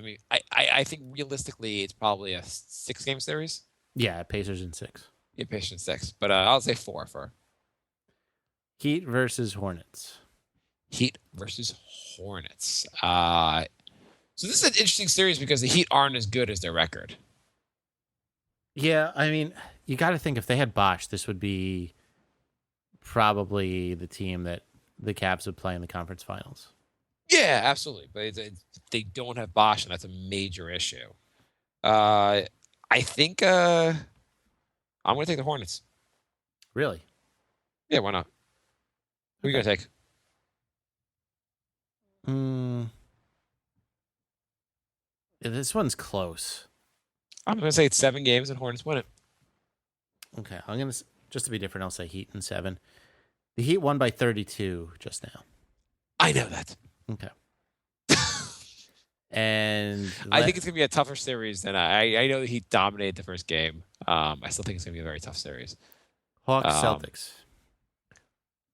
I think realistically it's probably a 6-game series. Yeah, Pacers in 6. Yeah, Pacers in 6, but I'll say 4 for Heat versus Hornets. Heat versus Hornets. So this is an interesting series because the Heat aren't as good as their record. Yeah, I mean, you got to think if they had Bosh, this would be probably the team that the Cavs would play in the conference finals. Yeah, absolutely. But they don't have Bosh, and that's a major issue. I think I'm going to take the Hornets. Really? Yeah, why not? Who are you going to take? This one's close. I'm going to say it's 7 games and Hornets win it. Okay, I'm going to, just to be different, I'll say Heat in 7. The Heat won by 32 just now. I know that. Okay. And I think it's going to be a tougher series than I know that he dominated the first game. I still think it's going to be a very tough series. Hawks Celtics.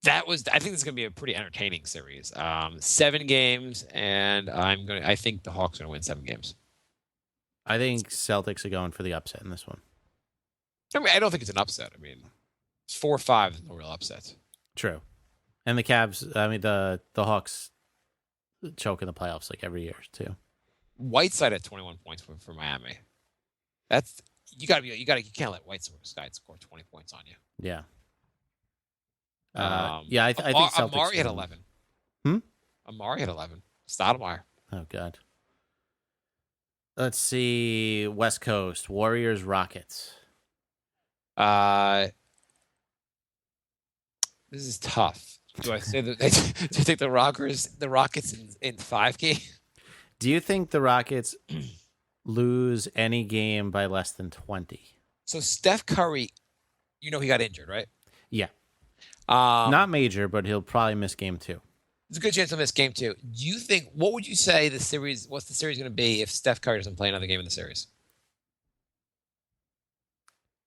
I think this is going to be a pretty entertaining series. 7 games, and I think the Hawks are going to win 7 games. I think Celtics are going for the upset in this one. I mean, I don't think it's an upset. I mean, 4-5 is no real upset. True. And the Cavs, I mean, the Hawks choke in the playoffs like every year, too. Whiteside at 21 points for Miami. That's you can't let Whiteside score 20 points on you. Yeah. I think Celtics Amari had 11. Amari had 11. Stoudemire. Oh, God. Let's see. West Coast. Warriors, Rockets. This is tough. Do I say that? Do you think the Rockets in 5 games? Do you think the Rockets lose any game by less than 20? So Steph Curry, he got injured, right? Yeah. Not major, but he'll probably miss game 2. There's a good chance he'll miss game 2. Do you think? What would you say what's the series going to be if Steph Curry doesn't play another game in the series?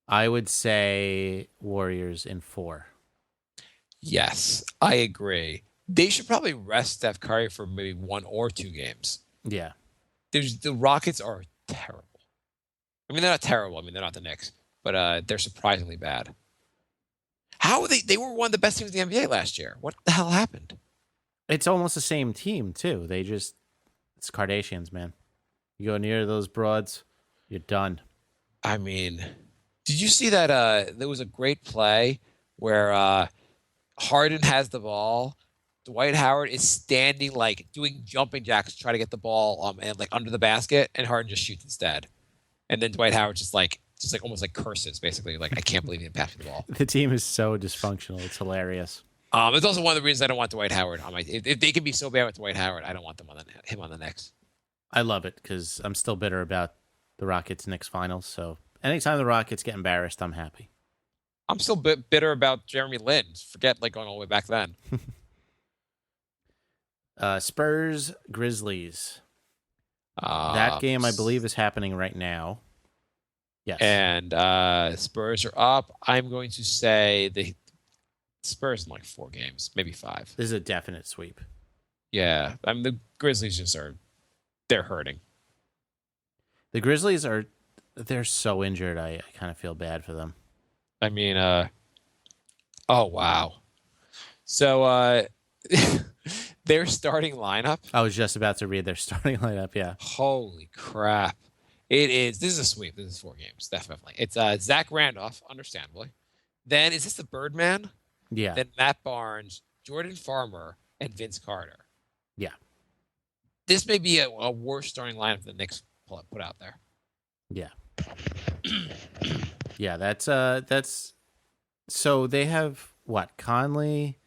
I would say Warriors in 4. Yes, I agree. They should probably rest Steph Curry for maybe 1 or 2 games. Yeah. The Rockets are terrible. I mean, they're not terrible. I mean, they're not the Knicks, but they're surprisingly bad. How they were one of the best teams in the NBA last year. What the hell happened? It's almost the same team, too. It's Kardashians, man. You go near those broads, you're done. I mean, did you see that there was a great play where Harden has the ball, Dwight Howard is standing doing jumping jacks to try to get the ball and under the basket, and Harden just shoots instead. And then Dwight Howard just almost curses, basically. I can't believe he didn't pass me the ball. The team is so dysfunctional. It's hilarious. It's also one of the reasons I don't want Dwight Howard on my. If they can be so bad with Dwight Howard, I don't want him on the Knicks. I love it because I'm still bitter about the Rockets-Knicks finals. So anytime the Rockets get embarrassed, I'm happy. I'm still bitter about Jeremy Lin. Forget going all the way back then. Spurs, Grizzlies. That game, I believe, is happening right now. Yes. And Spurs are up. I'm going to say the Spurs in 4 games, maybe 5. This is a definite sweep. Yeah. I mean, the Grizzlies they're hurting. The Grizzlies they're so injured. I kind of feel bad for them. I mean, oh, wow. So their starting lineup. I was just about to read their starting lineup, yeah. Holy crap. This is a sweep. This is 4 games, definitely. It's Zach Randolph, understandably. Then, is this the Birdman? Yeah. Then Matt Barnes, Jordan Farmer, and Vince Carter. Yeah. This may be a worse starting lineup than the Knicks put out there. Yeah. Yeah, that's so they have what? Conley,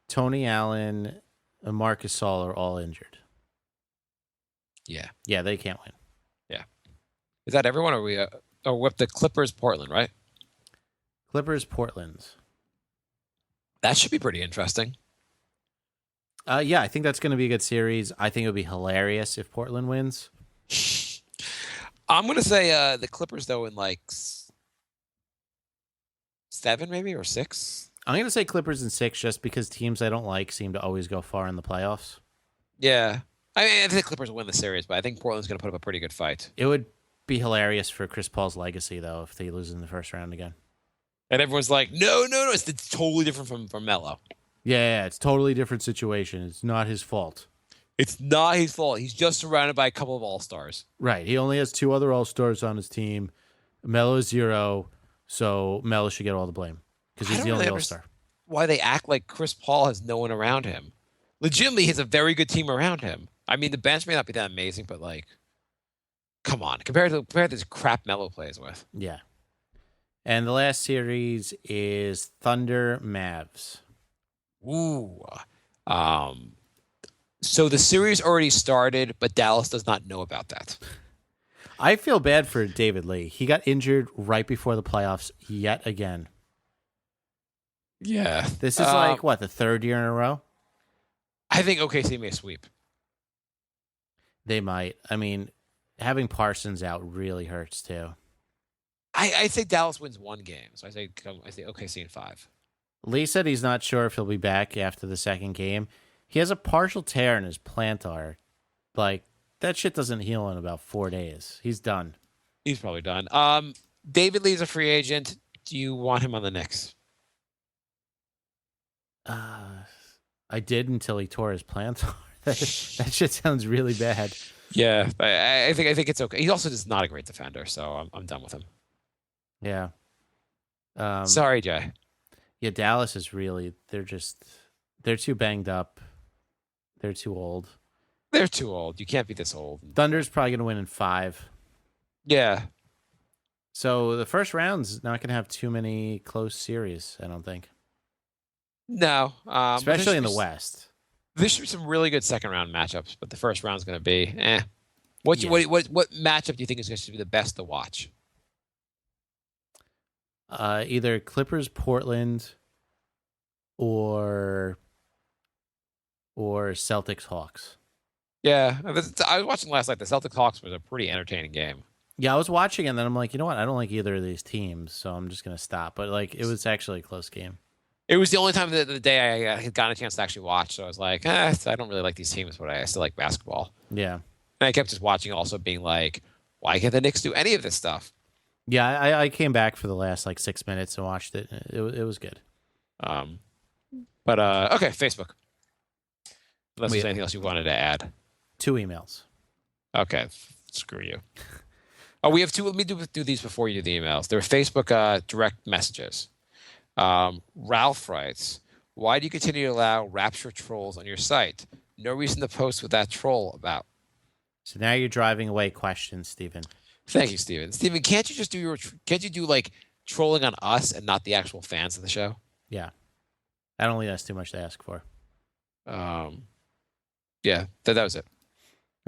Tony Allen, and Marc Gasol are all injured. Yeah. Yeah, they can't win. Yeah. Is that everyone? Or we're with the Clippers, Portland, right? Clippers, Portland. That should be pretty interesting. Yeah, I think that's going to be a good series. I think it would be hilarious if Portland wins. I'm going to say the Clippers, though, in 7 maybe or 6. I'm going to say Clippers in 6 just because teams I don't like seem to always go far in the playoffs. Yeah. I mean, I think the Clippers will win the series, but I think Portland's going to put up a pretty good fight. It would be hilarious for Chris Paul's legacy, though, if they lose in the first round again. And everyone's like, no, it's totally different from Melo. Yeah, it's totally different situation. It's not his fault. It's not his fault. He's just surrounded by a couple of all-stars. Right. He only has 2 other all-stars on his team. Melo's 0, so Melo should get all the blame because he's the only all-star. Why they act like Chris Paul has no one around him. Legitimately, he has a very good team around him. I mean, the bench may not be that amazing, but come on. Compared to this crap Melo plays with. Yeah. And the last series is Thunder Mavs. Ooh. So the series already started, but Dallas does not know about that. I feel bad for David Lee. He got injured right before the playoffs yet again. Yeah. This is the 3rd year in a row? I think OKC may sweep. They might. I mean, having Parsons out really hurts too. I say Dallas wins 1 game, so I say OKC in 5. Lee said he's not sure if he'll be back after the 2nd game. He has a partial tear in his plantar. That shit doesn't heal in about 4 days. He's done. He's probably done. David Lee's a free agent. Do you want him on the Knicks? I did until he tore his plantar. that shit sounds really bad. Yeah, I think it's okay. He also is not a great defender, so I'm done with him. Yeah. Sorry, Jay. Yeah, Dallas is really they're too banged up. They're too old. They're too old. You can't be this old. Thunder's probably going to win in 5. Yeah. So the first round's not going to have too many close series, I don't think. No. Especially in the West. There should be some really good second round matchups, but the first round's going to be What matchup do you think is going to be the best to watch? Either Clippers, Portland, or Celtics, Hawks. Yeah, I was watching last night. The Celtics Hawks was a pretty entertaining game. Yeah, I was watching, and then I'm like, you know what? I don't like either of these teams, so I'm just gonna stop. But like, it was actually a close game. It was the only time of the day I had gotten a chance to actually watch. So I was like, I don't really like these teams, but I still like basketball. Yeah, and I kept just watching, also being like, why can't the Knicks do any of this stuff? Yeah, I came back for the last like 6 minutes and watched it. It was good. But okay, Facebook. Unless there's anything else you wanted to add. 2 emails. Okay, screw you. Oh, we have 2. Let me do these before you do the emails. There are Facebook direct messages. Ralph writes, why do you continue to allow Rapture trolls on your site? No reason to post with that troll about. So now you're driving away questions, Stephen. Thank you, Stephen. Stephen, can't you do like trolling on us and not the actual fans of the show? Yeah. I don't think that's too much to ask for. Yeah, that was it.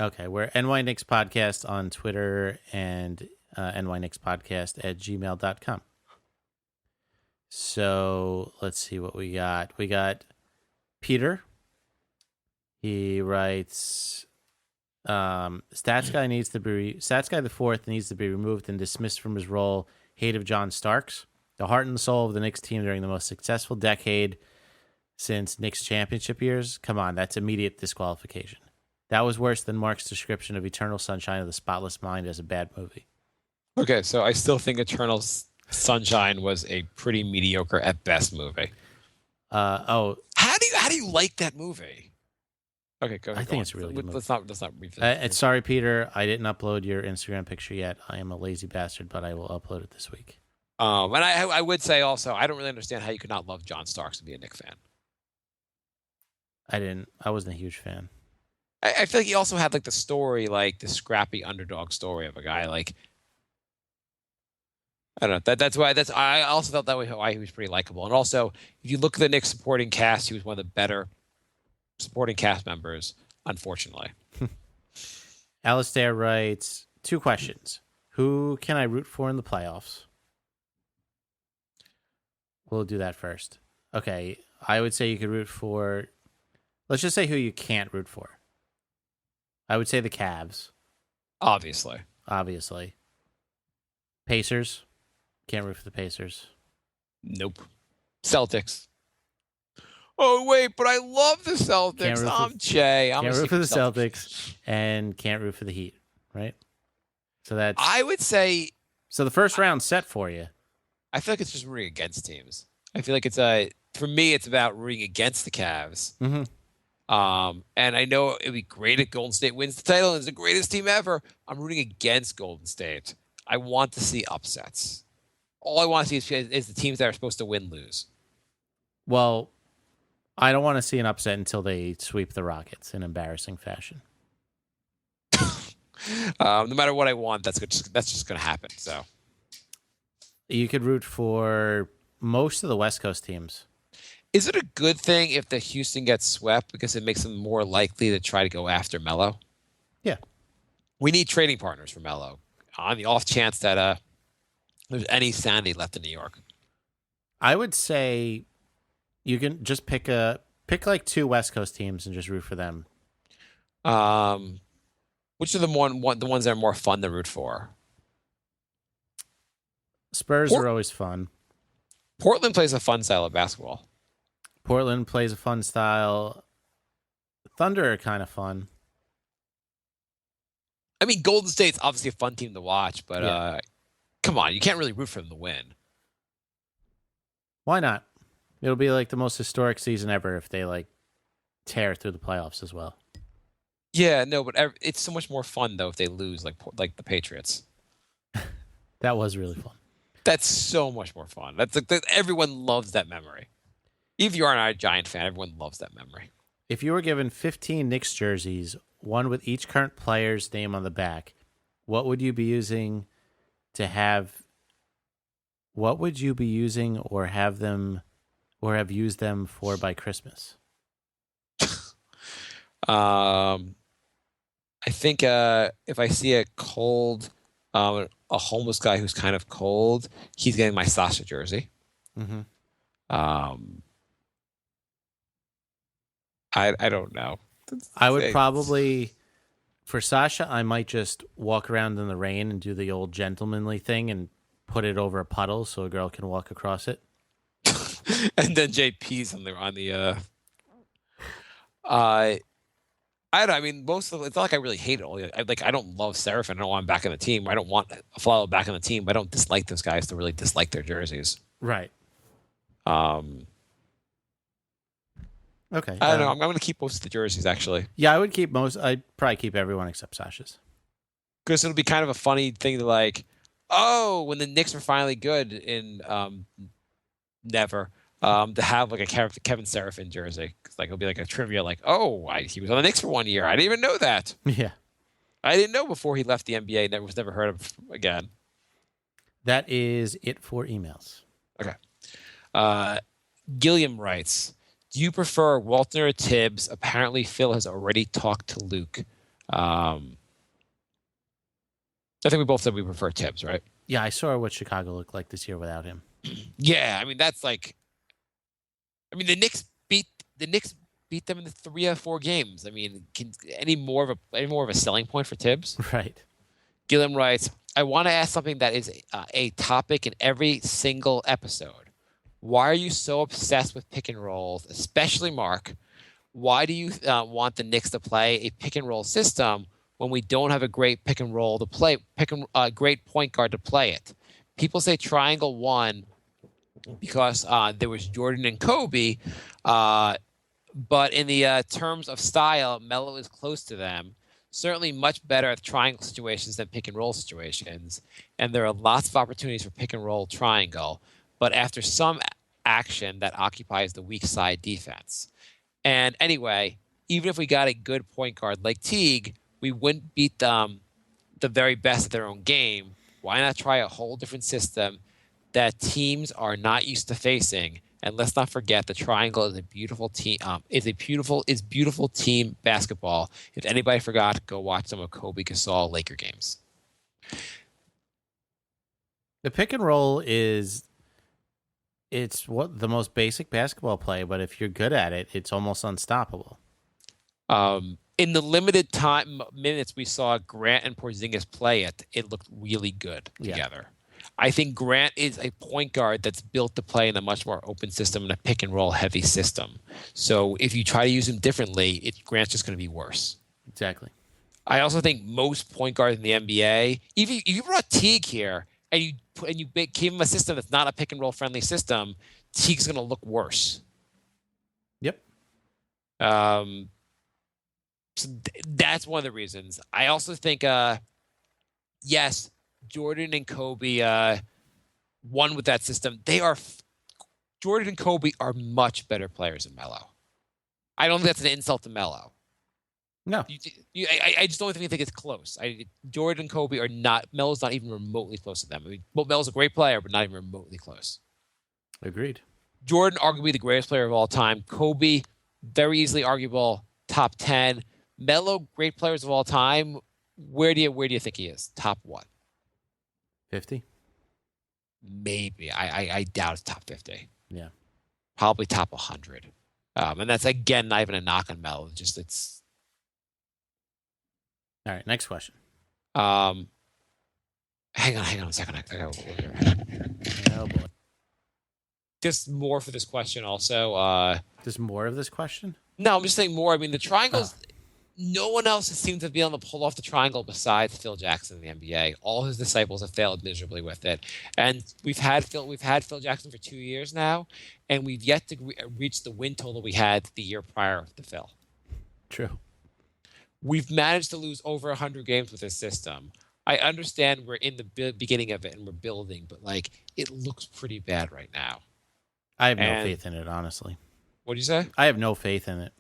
Okay, we're NY Knicks Podcast on Twitter and nyknickspodcast@gmail.com. So let's see what we got. We got Peter. He writes, Stats Guy the Fourth needs to be removed and dismissed from his role. Hate of John Starks, the heart and soul of the Knicks team during the most successful decade since Knicks championship years. Come on, that's immediate disqualification. That was worse than Mark's description of Eternal Sunshine of the Spotless Mind as a bad movie. Okay, so I still think Eternal Sunshine was a pretty mediocre at best movie. How do you like that movie? Okay, go ahead. I think it's a really good movie. Let's not revisit. Sorry, Peter. I didn't upload your Instagram picture yet. I am a lazy bastard, but I will upload it this week. And I would say also, I don't really understand how you could not love John Starks and be a Knicks fan. I wasn't a huge fan. I feel like he also had like the story, like the scrappy underdog story of a guy. Like, I don't know. That's why. I also felt that way. Why he was pretty likable. And also, if you look at the Knicks supporting cast, he was one of the better supporting cast members. Unfortunately, Alistair writes 2 questions. Who can I root for in the playoffs? We'll do that first. Okay, I would say you could root for. Let's just say who you can't root for. I would say the Cavs. Obviously. Pacers. Can't root for the Pacers. Nope. Celtics. Oh, wait, but I love the Celtics. I'm Jay. Can't root for the Celtics and can't root for the Heat, right? So that's... I would say... So the first round's set for you. I feel like it's just rooting against teams. I feel like for me, it's about rooting against the Cavs. Mm-hmm. And I know it'd be great if Golden State wins the title and is the greatest team ever. I'm rooting against Golden State. I want to see upsets. All I want to see is the teams that are supposed to win lose. Well, I don't want to see an upset until they sweep the Rockets in embarrassing fashion. No matter what I want, that's just going to happen. So you could root for most of the West Coast teams. Is it a good thing if the Houston gets swept because it makes them more likely to try to go after Melo? Yeah. We need trading partners for Melo on the off chance that there's any sanity left in New York. I would say you can just pick like 2 West Coast teams and just root for them. Which are the ones that are more fun to root for? Spurs are always fun. Portland plays a fun style of basketball. Portland plays a fun style. Thunder are kind of fun. I mean, Golden State's obviously a fun team to watch, but come on, you can't really root for them to win. Why not? It'll be like the most historic season ever if they like tear through the playoffs as well. Yeah, no, but it's so much more fun though if they lose, like the Patriots. That was really fun. That's so much more fun. That's everyone loves that memory. Even if you aren't a Giant fan, everyone loves that memory. If you were given 15 Knicks jerseys, one with each current player's name on the back, what would you be using to have? What would you be using or have used them for by Christmas? I think if I see a homeless guy who's kind of cold, he's getting my Sasha jersey. Mm-hmm. I don't know. I would probably, for Sasha, I might just walk around in the rain and do the old gentlemanly thing and put it over a puddle so a girl can walk across it. And then JP's on the I don't know. I mean, it's not like I really hate it all. I don't love Seraphin. I don't want him back in the team. I don't want Flalo back in the team. But I don't dislike those guys to really dislike their jerseys. Right. Okay. I don't know. I'm going to keep most of the jerseys, actually. Yeah, I would keep most. I'd probably keep everyone except Sasha's. Because it'll be kind of a funny thing to when the Knicks were finally good in never, to have like a Kevin Seraphin jersey. It'll be like a trivia he was on the Knicks for 1 year. I didn't even know that. Yeah. I didn't know before he left the NBA. Was never heard of again. That is it for emails. Okay. Gilliam writes, do you prefer Walton or Tibbs? Apparently, Phil has already talked to Luke. I think we both said we prefer Tibbs, right? Yeah, I saw what Chicago looked like this year without him. Yeah, I mean the Knicks beat them in the 3 out of 4 games. I mean, any more of a selling point for Tibbs? Right. Gilliam writes, I want to ask something that is a topic in every single episode. Why are you so obsessed with pick and rolls, especially Mark? Why do you want the Knicks to play a pick and roll system when we don't have a great pick and roll to play, great point guard to play it? People say triangle one because there was Jordan and Kobe, but in the terms of style, Melo is close to them. Certainly much better at triangle situations than pick and roll situations, and there are lots of opportunities for pick and roll triangle. But after some action that occupies the weak side defense. And anyway, even if we got a good point guard like Teague, we wouldn't beat them the very best at their own game. Why not try a whole different system that teams are not used to facing? And let's not forget the triangle is a beautiful team. Is beautiful team basketball. If anybody forgot, go watch some of Kobe Gasol Laker games. The pick and roll it's what the most basic basketball play, but if you're good at it, it's almost unstoppable. In the limited time minutes we saw Grant and Porzingis play it looked really good together. I think Grant is a point guard that's built to play in a much more open system and a pick and roll heavy system. So if you try to use him differently, Grant's just going to be worse. Exactly. I also think most point guards in the NBA, even if you brought Teague here and you gave him a system that's not a pick and roll friendly system, Teague's going to look worse. Yep. So that's one of the reasons. I also think, yes, Jordan and Kobe won with that system. Jordan and Kobe are much better players than Melo. I don't think that's an insult to Melo. No. I just don't think it's close. Jordan and Kobe are not. Melo's not even remotely close to them. I mean, Melo's a great player, but not even remotely close. Agreed. Jordan, arguably the greatest player of all time. Kobe, very easily arguable top 10. Melo, great players of all time. Where do you think he is? Top what? 50? Maybe. I doubt it's top 50. Yeah. Probably top 100. And that's, again, not even a knock on Melo. It's... All right, next question. Hang on a second. Oh, boy. Just more for this question also. There's more of this question? No, I'm just saying more. I mean, the triangles... No one else has seemed to be able to pull off the triangle besides Phil Jackson in the NBA. All his disciples have failed miserably with it. And we've had Phil Jackson for 2 years now, and we've yet to reach the win total we had the year prior to Phil. True. We've managed to lose over 100 games with this system. I understand we're in the beginning of it and we're building, but it looks pretty bad right now. I have no faith in it, honestly. What do you say? I have no faith in it.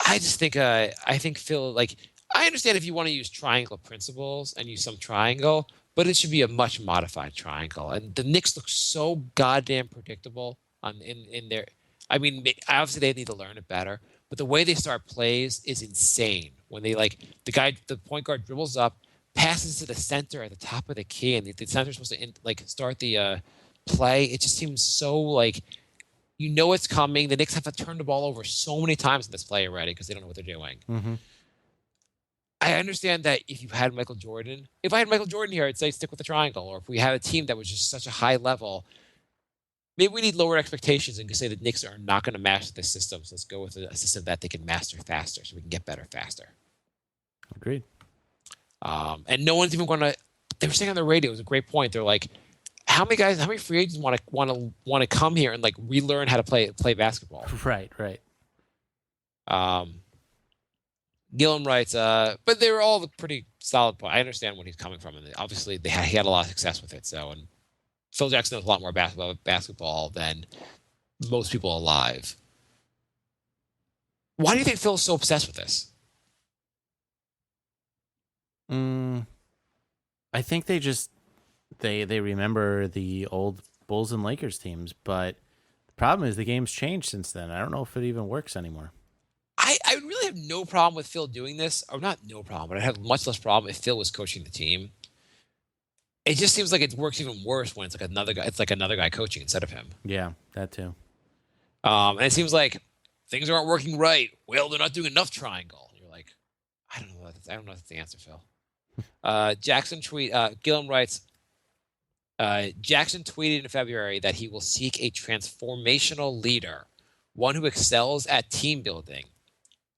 I just think I think Phil, like, I understand if you want to use triangle principles and use some triangle, but it should be a much modified triangle. And the Knicks look so goddamn predictable in their. I mean, obviously they need to learn it better, but the way they start plays is insane. When they the point guard dribbles up, passes to the center at the top of the key, and the center's supposed to start the play. It just seems so like. You know it's coming. The Knicks have to turn the ball over so many times in this play already because they don't know what they're doing. Mm-hmm. I understand that if you had Michael Jordan, if I had Michael Jordan here, I'd say stick with the triangle. Or if we had a team that was just such a high level, maybe we need lower expectations and say the Knicks are not going to master this system. So let's go with a system that they can master faster so we can get better faster. Agreed. And no one's even going to. They were saying on the radio, it was a great point. They're like, how many free agents want to come here and like relearn how to play basketball? Right. Gillum writes, but they were all pretty solid points. I understand where he's coming from, and obviously he had a lot of success with it. So, and Phil Jackson knows a lot more basketball than most people alive. Why do you think Phil's so obsessed with this? I think they just they remember the old Bulls and Lakers teams, but the problem is the game's changed since then. I don't know if it even works anymore. I really have no problem with Phil doing this, or not no problem, but I have much less problem if Phil was coaching the team. It just seems like it works even worse when it's like another guy. It's like another guy coaching instead of him. Yeah, that too. And it seems like things aren't working right. Well, they're not doing enough triangle. You're like, I don't know. I don't know if that's the answer, Phil. Jackson Gillum writes. Jackson tweeted in February that he will seek a transformational leader, one who excels at team building,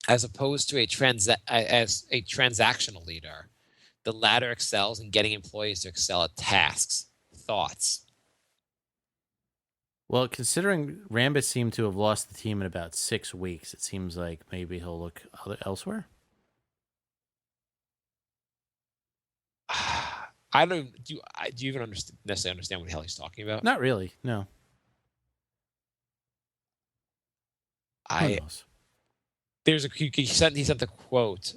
as opposed to as a transactional leader. The latter excels in getting employees to excel at tasks. Thoughts? Well, considering Rambis seemed to have lost the team in about 6 weeks, it seems like maybe he'll look elsewhere. I don't. Do you even necessarily understand what the hell he's talking about? Not really. No. Who knows? There's he sent the quote.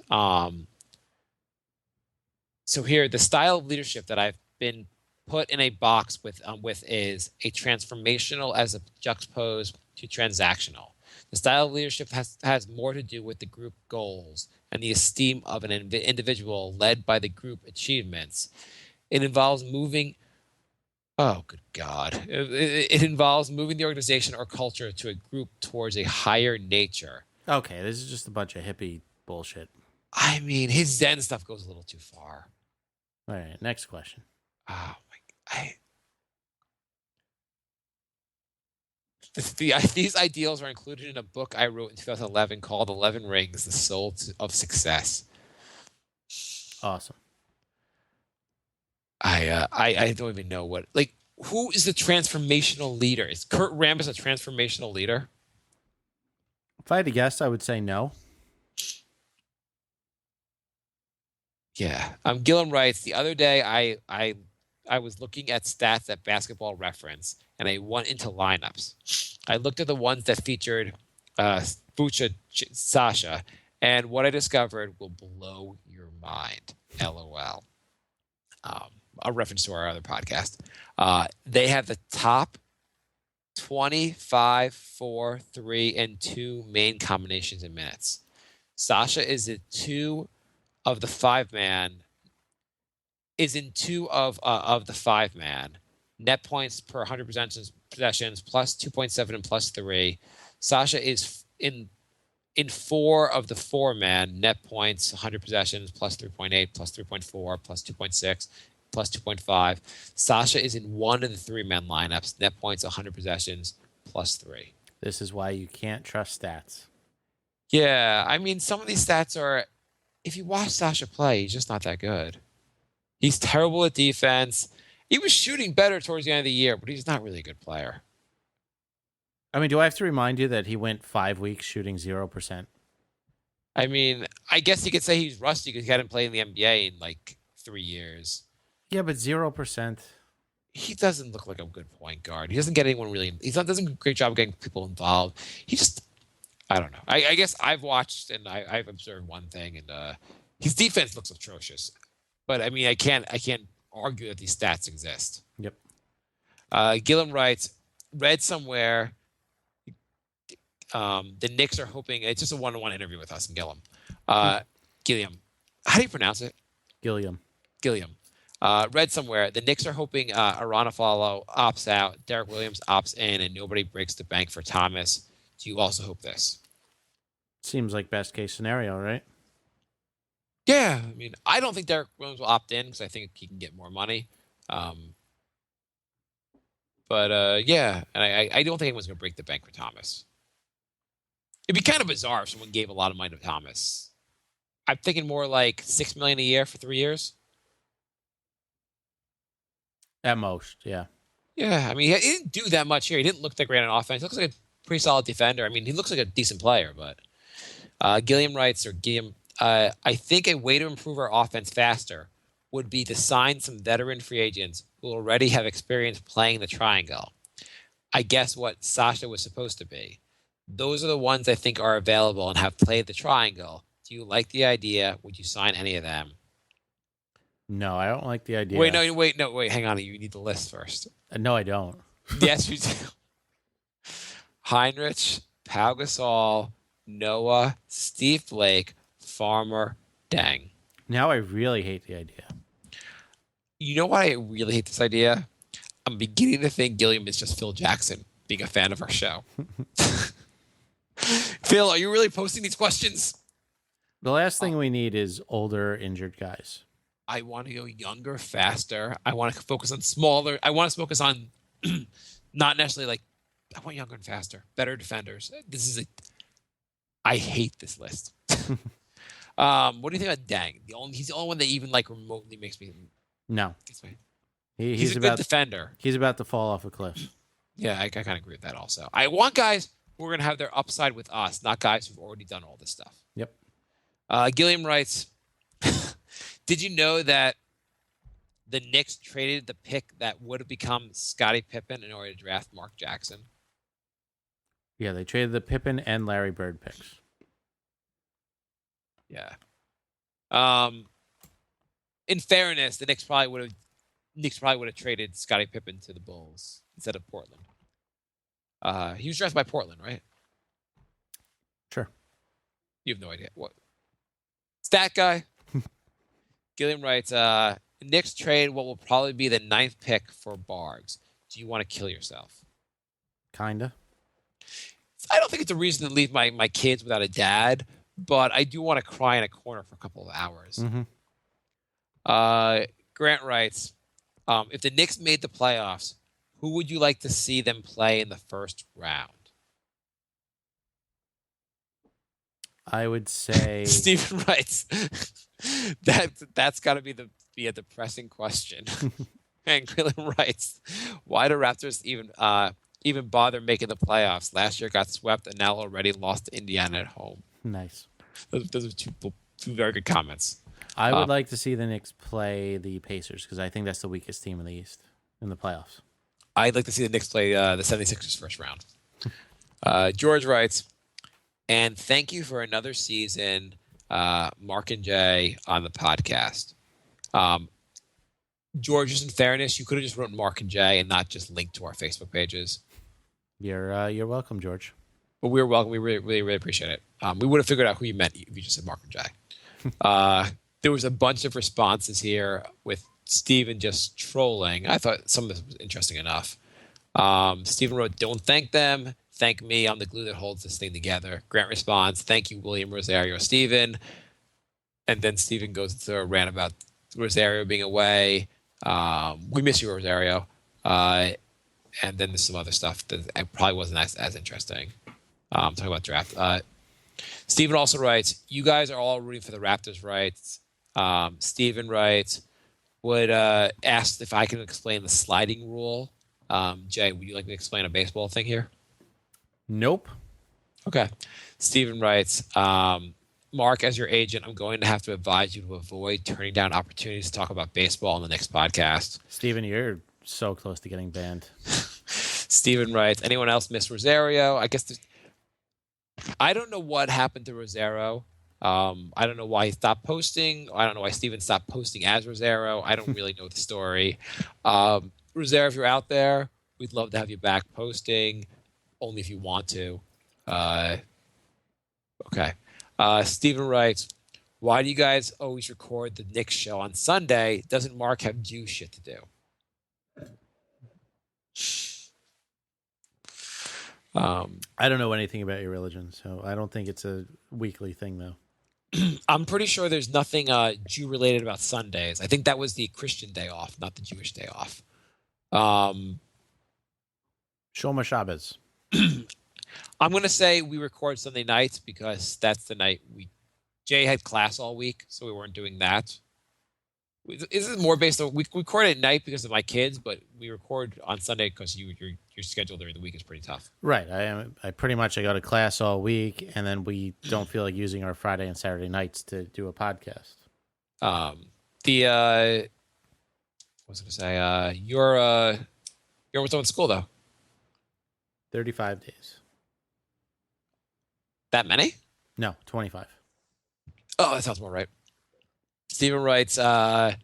So here, the style of leadership that I've been put in a box with is a transformational as a juxtaposed to transactional. The style of leadership has more to do with the group goals and the esteem of an individual led by the group achievements. It involves moving. Oh, good God! It involves moving the organization or culture to a group towards a higher nature. Okay, this is just a bunch of hippie bullshit. I mean, his Zen stuff goes a little too far. All right, next question. Oh my! These ideals are included in a book I wrote in 2011 called 11 Rings: The Soul of Success. Awesome. I don't even know who is the transformational leader? Is Kurt Rambis a transformational leader? If I had to guess, I would say no. Yeah. Gillum writes, the other day I was looking at stats at Basketball Reference, and I went into lineups. I looked at the ones that featured Bucha Sasha, and what I discovered will blow your mind. LOL. A reference to our other podcast. They have the top 25, 4, 3, and 2 main combinations in minutes. Sasha is in 2 of the 5-man. Is in 2 of the 5-man. Net points per 100 possessions plus 2.7 and plus 3. Sasha is in 4 of the 4-man. Net points 100 possessions plus 3.8 plus 3.4 plus 2.6 plus 2.5. Sasha is in 1 of the 3-man lineups. Net points 100 possessions plus 3. This is why you can't trust stats. Yeah, I mean, some of these stats are. If you watch Sasha play, he's just not that good. He's terrible at defense. He was shooting better towards the end of the year, but he's not really a good player. I mean, do I have to remind you that he went 5 weeks shooting 0%? I mean, I guess you could say he's rusty because he hadn't played in the NBA in like 3 years. Yeah, but 0%. He doesn't look like a good point guard. He doesn't get anyone really. Doesn't do a great job of getting people involved. I don't know. I guess I've watched and I've observed one thing, and his defense looks atrocious. But I mean, I can't argue that these stats exist. Yep. Gillum writes, read somewhere the Knicks are hoping it's just a one-on-one interview with us and Gillum. Gilliam, how do you pronounce it? Gilliam. Read somewhere the Knicks are hoping Aranafalo opts out, Derek Williams opts in, and nobody breaks the bank for Thomas. Do you also hope this? Seems like best case scenario, right? Yeah, I mean, I don't think Derek Williams will opt in because I think he can get more money. Yeah, and I don't think anyone's going to break the bank for Thomas. It'd be kind of bizarre if someone gave a lot of money to Thomas. I'm thinking more like $6 million a year for 3 years. At most, yeah. Yeah, I mean, he didn't do that much here. He didn't look that great on offense. He looks like a pretty solid defender. I mean, he looks like a decent player, but Gilliam writes, I think a way to improve our offense faster would be to sign some veteran free agents who already have experience playing the triangle. I guess what Sasha was supposed to be. Those are the ones I think are available and have played the triangle. Do you like the idea? Would you sign any of them? No, I don't like the idea. Wait, hang on. You need the list first. No, I don't. Yes, you do. Heinrich, Pau Gasol, Noah, Steve Blake, Farmer, Deng. Now I really hate the idea. You know why I really hate this idea? I'm beginning to think Gilliam is just Phil Jackson being a fan of our show. Phil, are you really posting these questions? The last thing we need is older, injured guys. I want to go younger, faster. I want to focus on smaller. I want to focus on not necessarily like, I want younger and faster, better defenders. I hate this list. What do you think about Deng? He's the only one that even like remotely makes me. No. He's a good defender. He's about to fall off a cliff. Yeah, I kind of agree with that also. I want guys who are going to have their upside with us, not guys who've already done all this stuff. Yep. Gilliam writes, did you know that the Knicks traded the pick that would have become Scottie Pippen in order to draft Mark Jackson? Yeah, they traded the Pippen and Larry Bird picks. Yeah. In fairness, the Knicks probably would have traded Scottie Pippen to the Bulls instead of Portland. He was drafted by Portland, right? Sure. You have no idea. What? Stat guy. Gilliam writes, Knicks trade what will probably be the 9th pick for Bargs. Do you want to kill yourself? Kinda. I don't think it's a reason to leave my kids without a dad, but I do want to cry in a corner for a couple of hours. Mm-hmm. Grant writes, if the Knicks made the playoffs, who would you like to see them play in the first round? I would say Stephen writes, that's got to be a depressing question. And Grillen writes, why do Raptors even bother making the playoffs? Last year got swept and now already lost to Indiana at home. Nice. Those are two very good comments. I would like to see the Knicks play the Pacers because I think that's the weakest team in the East in the playoffs. I'd like to see the Knicks play the 76ers first round. George writes, and thank you for another season, Marc and Jay on the podcast. George, just in fairness, you could have just written Marc and Jay and not just linked to our Facebook pages. You're welcome, George. But we're welcome. We really appreciate it. We would have figured out who you meant if you just said Marc and Jay. There was a bunch of responses here with Steven just trolling. I thought some of this was interesting enough. Steven wrote, don't thank them. Thank me. I'm the glue that holds this thing together. Grant responds, thank you, William Rosario, Steven. And then Steven goes into a rant about Rosario being away. We miss you, Rosario. And then there's some other stuff that probably wasn't as interesting. Talking about draft. Steven also writes, you guys are all rooting for the Raptors, right? Steven writes, would ask if I can explain the sliding rule. Jay, would you like me to explain a baseball thing here? Nope. Okay. Steven writes, Mark, as your agent, I'm going to have to advise you to avoid turning down opportunities to talk about baseball on the next podcast. Steven, you're so close to getting banned. Steven writes, anyone else miss Rosario? I guess I don't know what happened to Rosero. I don't know why he stopped posting. I don't know why Steven stopped posting as Rosero. I don't really know the story. Rosero, if you're out there, we'd love to have you back posting, only if you want to. Okay. Steven writes, why do you guys always record the Knicks show on Sunday? Doesn't Mark have Jew shit to do? I don't know anything about your religion, so I don't think it's a weekly thing, though. I'm pretty sure there's nothing Jew related about Sundays. I think that was the Christian day off, not the Jewish day off. Shoma Shabbos. I'm going to say we record Sunday nights because that's the night Jay had class all week, so we weren't doing that. This is more based on we record at night because of my kids, but we record on Sunday because your schedule during the week is pretty tough. Right. I pretty much I go to class all week, and then we don't feel like using our Friday and Saturday nights to do a podcast. What was I going to say? You're almost done with school though. 35 days. That many? No, 25. Oh, that sounds more right. Steven writes, why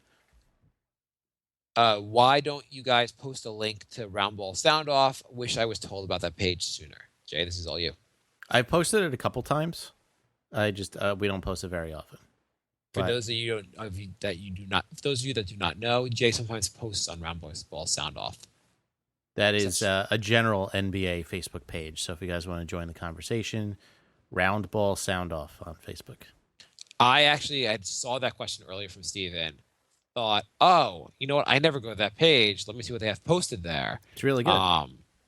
don't you guys post a link to Round Ball Sound Off? Wish I was told about that page sooner. Jay, this is all you. I've posted it a couple times. I just we don't post it very often. For those of you that do not know, Jay sometimes posts on Round Ball Sound Off. That is a general NBA Facebook page. So if you guys want to join the conversation, Round Ball Sound Off on Facebook. I saw that question earlier from Steven. Thought, oh, you know what? I never go to that page. Let me see what they have posted there. It's really good.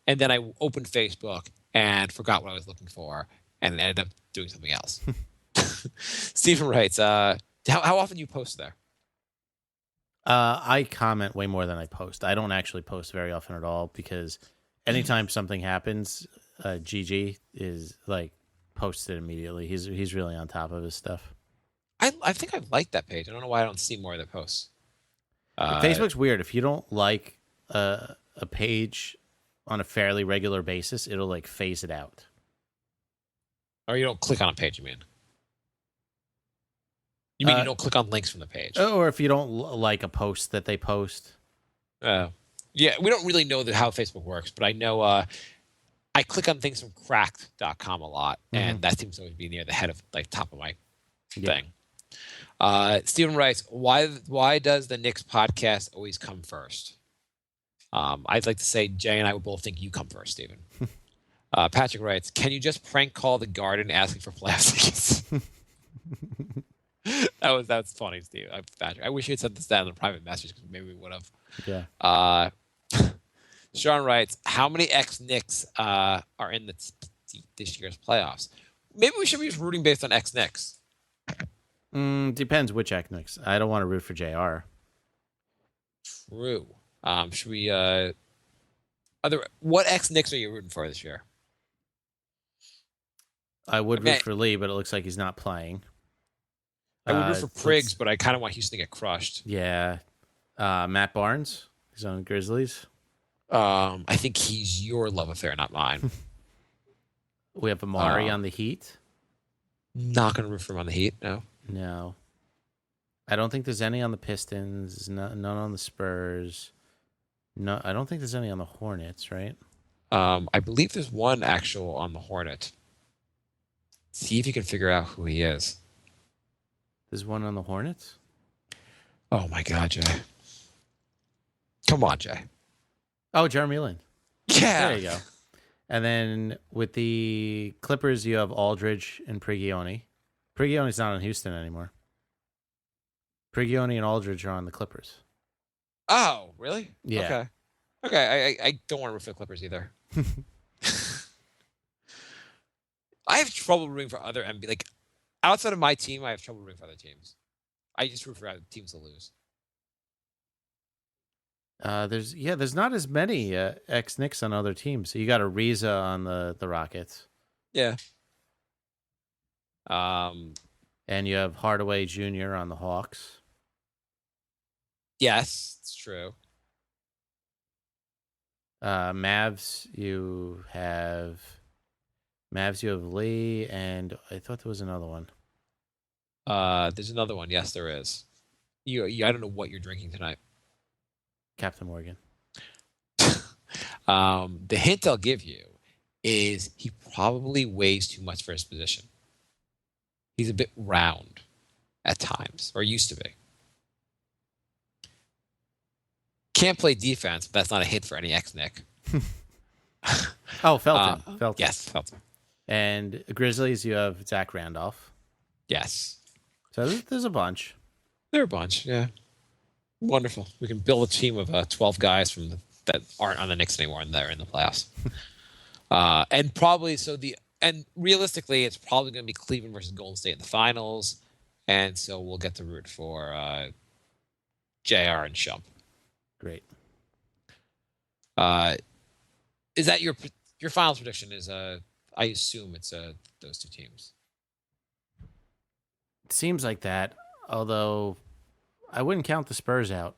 And then I opened Facebook and forgot what I was looking for and ended up doing something else. Steven writes, how often do you post there? I comment way more than I post. I don't actually post very often at all because anytime something happens, GG is like posted immediately. He's really on top of his stuff. I think I like that page. I don't know why I don't see more of their posts. Facebook's weird. If you don't like a page on a fairly regular basis, it'll like phase it out. Or you don't click on a page, you mean? You mean you don't click on links from the page? Or if you don't like a post that they post. Yeah, we don't really know how Facebook works, but I know I click on things from cracked.com a lot, and that seems to always be near the head of top of my thing. Steven writes, why does the Knicks podcast always come first? I'd like to say Jay and I would both think you come first, Steven. Patrick writes, can you just prank call the Garden asking for playoff tickets? That's funny, Steve. Patrick. I wish you had sent this down in a private message because maybe we would have. Yeah. Sean writes, how many ex-Knicks are in this year's playoffs? Maybe we should be just rooting based on ex-Knicks. Depends which ex-Knicks. I don't want to root for JR. True. Should we? What ex-Knicks are you rooting for this year? I would root for Lee, but it looks like he's not playing. I would root for Priggs, but I kind of want Houston to get crushed. Yeah. Matt Barnes, he's on the Grizzlies. I think he's your love affair, not mine. We have Amari on the Heat. Not going to root for him on the Heat, no. No. I don't think there's any on the Pistons, none on the Spurs. No, I don't think there's any on the Hornets, right? I believe there's one actual on the Hornet. See if you can figure out who he is. There's one on the Hornets? Oh, my God, Jay. Come on, Jay. Oh, Jeremy Lin. Yeah. There you go. And then with the Clippers, you have Aldridge and Prigioni. Prigione's not in Houston anymore. Prigioni and Aldridge are on the Clippers. Oh, really? Yeah. Okay. I don't want to root for the Clippers either. I have trouble rooting for other NBA. Like, outside of my team, I have trouble rooting for other teams. I just root for other teams to lose. There's not as many ex-Knicks on other teams. So you got Ariza on the Rockets. Yeah. And you have Hardaway Jr. on the Hawks. Yes, it's true. Mavs, you have Mavs, you have Lee, and I thought there was another one. There's another one. Yes, there is. I don't know what you're drinking tonight. Captain Morgan. The hint I'll give you is he probably weighs too much for his position. He's a bit round at times, or used to be. Can't play defense, but that's not a hint for any ex-Nick. Oh, Felton. Felton. Yes, Felton. And Grizzlies, you have Zach Randolph. Yes. So there's a bunch. There are a bunch, yeah. Wonderful. We can build a team of 12 guys that aren't on the Knicks anymore and they're in the playoffs. And realistically, it's probably going to be Cleveland versus Golden State in the finals. And so we'll get to root for JR and Shump. Great. Is that your finals prediction? I assume it's those two teams. It seems like that, although I wouldn't count the Spurs out.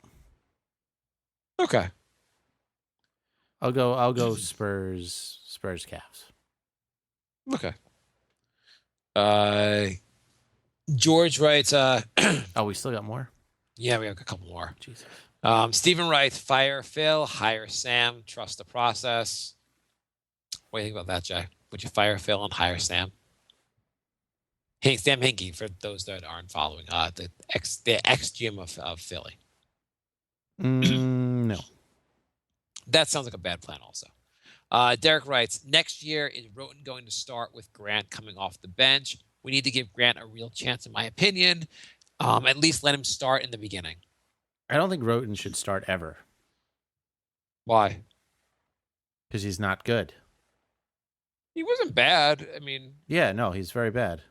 Okay. I'll go Spurs Cavs. Okay. George writes. Oh, we still got more? Yeah, we have a couple more. Jesus. Stephen writes, fire Phil, hire Sam, trust the process. What do you think about that, Jay? Would you fire Phil and hire Sam? Sam Hinkie, for those that aren't following, the ex GM of Philly. No. That sounds like a bad plan also. Derek writes, next year is Roten going to start with Grant coming off the bench? We need to give Grant a real chance, in my opinion. At least let him start in the beginning. I don't think Roten should start ever. Why? Because he's not good. He wasn't bad. I mean... Yeah, no, he's very bad.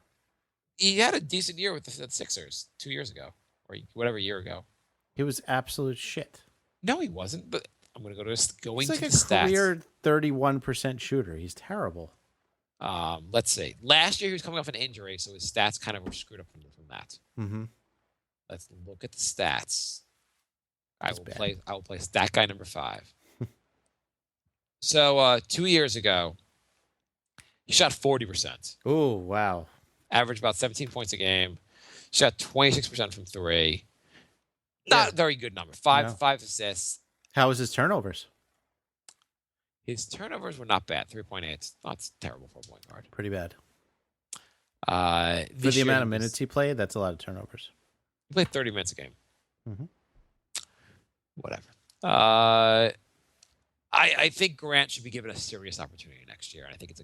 He had a decent year with the Sixers 2 years ago. Or whatever year ago. He was absolute shit. No, he wasn't. But I'm going to go to He's the like a stats. clear 31% shooter. He's terrible. Let's see. Last year he was coming off an injury, so his stats kind of were screwed up from that. Mm-hmm. Let's look at the stats. I That's will play stat guy number 5. So 2 years ago, he shot 40%. Oh, wow. Averaged about 17 points a game. Shot 26% from 3. Not a very good number. Five assists. How was his turnovers? His turnovers were not bad. 3.8. Not terrible for a point guard. Pretty bad. For For the amount of minutes he played, that's a lot of turnovers. He played 30 minutes a game. Mm-hmm. Whatever. I think Grant should be given a serious opportunity next year. And I think it's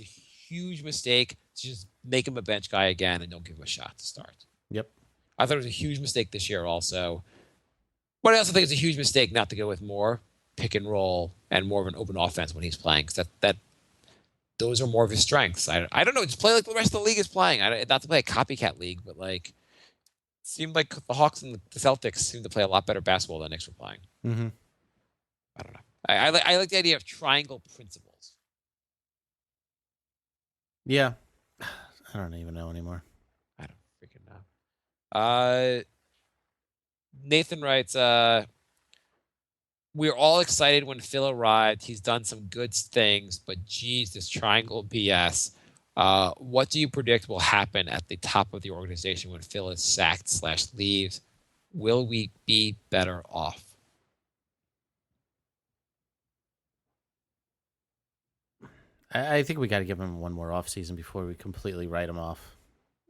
a huge mistake to just make him a bench guy again and don't give him a shot to start. Yep. I thought it was a huge mistake this year also. But I also think it's a huge mistake not to go with more pick and roll and more of an open offense when he's playing. Because those are more of his strengths. I don't know. Just play like the rest of the league is playing. Not to play a copycat league, but like it seemed like the Hawks and the Celtics seemed to play a lot better basketball than the Knicks were playing. Mm-hmm. I don't know. I like the idea of triangle principles. Yeah. I don't even know anymore. I don't freaking know. Nathan writes, we're all excited when Phil arrived. He's done some good things, but geez, this triangle BS. What do you predict will happen at the top of the organization when Phil is sacked / leaves? Will we be better off? I think we got to give him one more offseason before we completely write him off.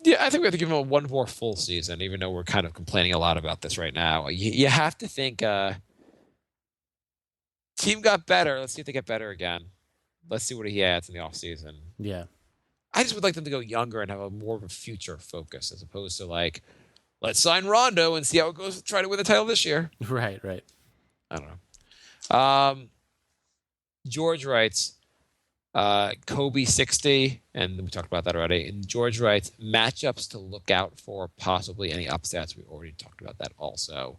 Yeah, I think we have to give him one more full season, even though we're kind of complaining a lot about this right now. You have to think team got better. Let's see if they get better again. Let's see what he adds in the offseason. Yeah. I just would like them to go younger and have a more of a future focus as opposed to like, let's sign Rondo and see how it goes. Try to win the title this year. Right. I don't know. George writes, Kobe 60, and we talked about that already. And George writes, matchups to look out for, possibly any upsets. We already talked about that also.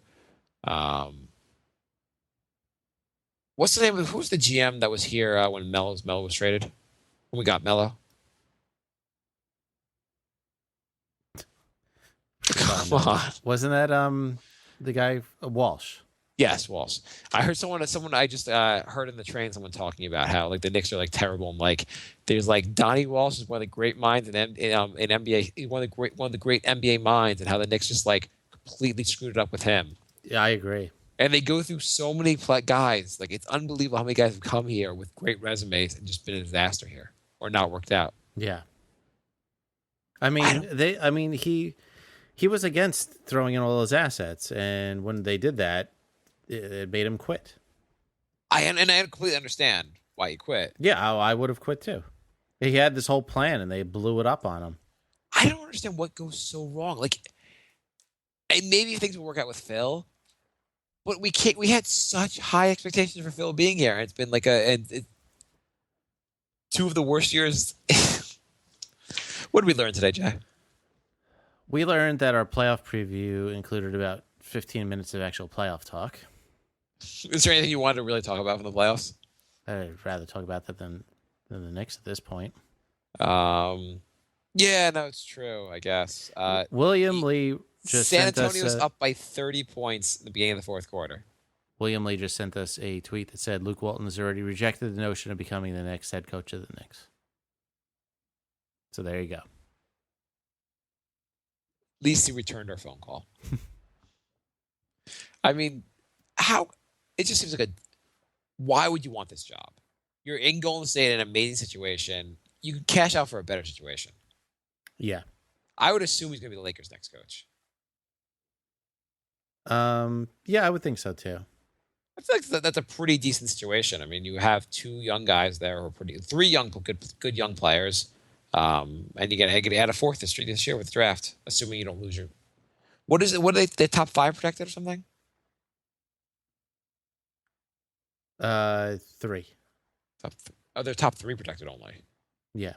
What's the name of who's the GM that was here when Melo was traded? When we got Melo? Come on. Wasn't that the guy Walsh? Yes, Walsh. I heard someone I just heard in the train someone talking about how like the Knicks are like terrible and like there's like Donnie Walsh is one of the great minds in NBA, one of the great NBA minds, and how the Knicks just like completely screwed it up with him. Yeah, I agree. And they go through so many guys. Like it's unbelievable how many guys have come here with great resumes and just been a disaster here or not worked out. Yeah. I mean, he was against throwing in all those assets, and when they did that, it made him quit. I completely understand why he quit. Yeah, I would have quit too. He had this whole plan, and they blew it up on him. I don't understand what goes so wrong. Like, and maybe things will work out with Phil, but we can't. We had such high expectations for Phil being here. It's been like two of the worst years. What did we learn today, Jay? We learned that our playoff preview included about 15 minutes of actual playoff talk. Is there anything you wanted to really talk about from the playoffs? I'd rather talk about that than the Knicks at this point. Yeah, no, it's true, I guess. William Lee just San sent us Antonio's up by 30 points in the beginning of the fourth quarter. William Lee just sent us a tweet that said Luke Walton has already rejected the notion of becoming the next head coach of the Knicks. So there you go. At least he returned our phone call. I mean, it just seems like why would you want this job? You're in Golden State in an amazing situation. You can cash out for a better situation. Yeah. I would assume he's going to be the Lakers' next coach. Yeah, I would think so too. I feel like that's a pretty decent situation. I mean, you have two young guys there, or three good young players, and you get to add a fourth this year with the draft, assuming you don't lose your. What is it? What are they top 5 protected or something? 3. They're top 3 protected only. Yeah.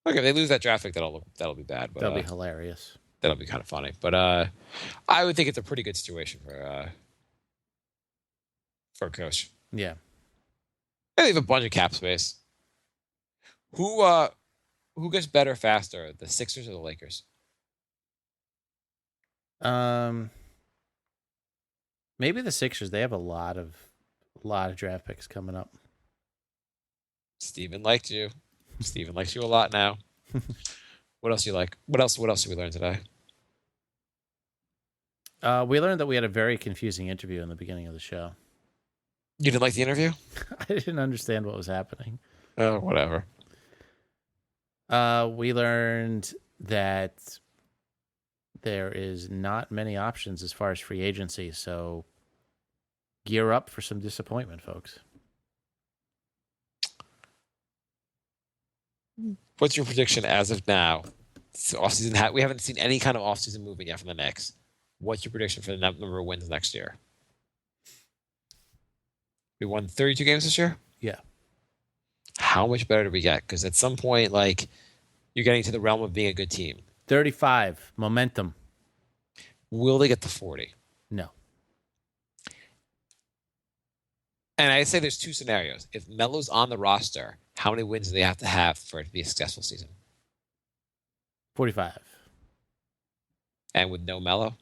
Okay, if they lose that draft pick, that'll be bad. But, that'll be hilarious. That'll be kind of funny. But I would think it's a pretty good situation for a coach. Yeah. They have a bunch of cap space. Who gets better faster, the Sixers or the Lakers? Maybe the Sixers. They have a lot of draft picks coming up. Steven liked you. Steven likes you a lot now. What else do you like? What else did we learn today? We learned that we had a very confusing interview in the beginning of the show. You didn't like the interview? I didn't understand what was happening. Oh, whatever. We learned that there is not many options as far as free agency, so gear up for some disappointment, folks. What's your prediction as of now? Offseason, we haven't seen any kind of offseason movement yet from the Knicks. What's your prediction for the number of wins next year? We won 32 games this year? Yeah. How much better do we get? Because at some point, like, you're getting to the realm of being a good team. 35. Momentum. Will they get to 40? No. And I say there's 2 scenarios. If Melo's on the roster, how many wins do they have to have for it to be a successful season? 45. And with no Melo?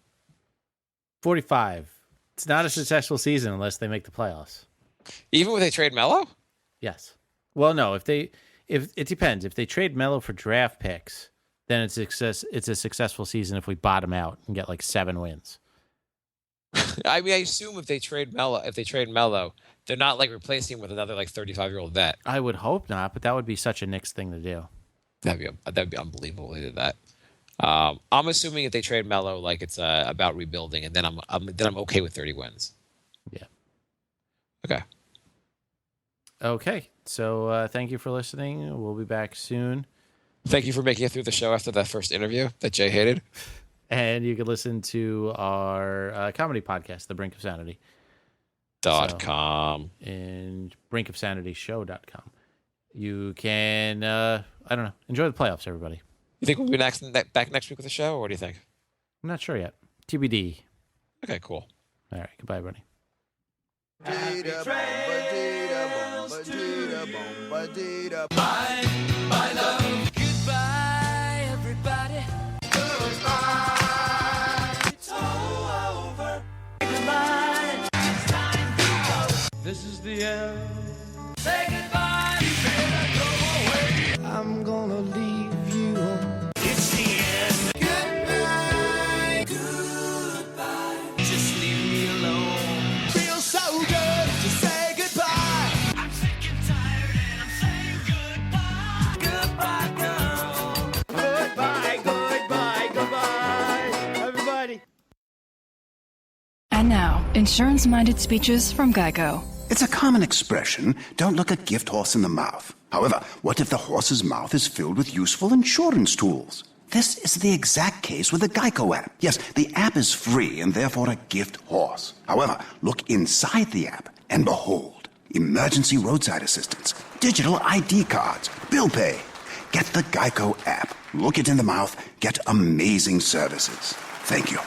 45. It's not a successful season unless they make the playoffs. Even when they trade Melo? Yes. Well, no. If it depends. If they trade Melo for draft picks, then it's a successful season if we bottom out and get like 7 wins. I mean, I assume if they trade Melo, they're not like replacing him with another like 35-year-old vet. I would hope not, but that would be such a Knicks thing to do. That'd be unbelievable if they did that. I'm assuming if they trade Melo, like it's about rebuilding, and then I'm okay with 30 wins. Yeah. Okay. Okay. So thank you for listening. We'll be back soon. Thank you for making it through the show after that first interview that Jay hated. And you can listen to our comedy podcast, The Brink of Sanity. .com. And brinkofsanityshow.com. You can, I don't know, enjoy the playoffs, everybody. You think we'll be back next week with the show, or what do you think? I'm not sure yet. TBD. Okay, cool. All right. Goodbye, everybody. My love. Goodbye, everybody. Goodbye. It's all over. Goodbye. This is the end. Say goodbye. You better go away. I'm gonna leave you. It's the end. Goodbye. Goodbye. Just leave me alone. Feels so good to say goodbye. I'm sick and tired and I'm saying goodbye. Goodbye, girl. Goodbye, goodbye, goodbye, everybody. And now, insurance-minded speeches from Geico. It's a common expression, don't look a gift horse in the mouth. However, what if the horse's mouth is filled with useful insurance tools? This is the exact case with the Geico app. Yes, the app is free and therefore a gift horse. However, look inside the app and behold, emergency roadside assistance, digital ID cards, bill pay. Get the Geico app. Look it in the mouth, get amazing services. Thank you.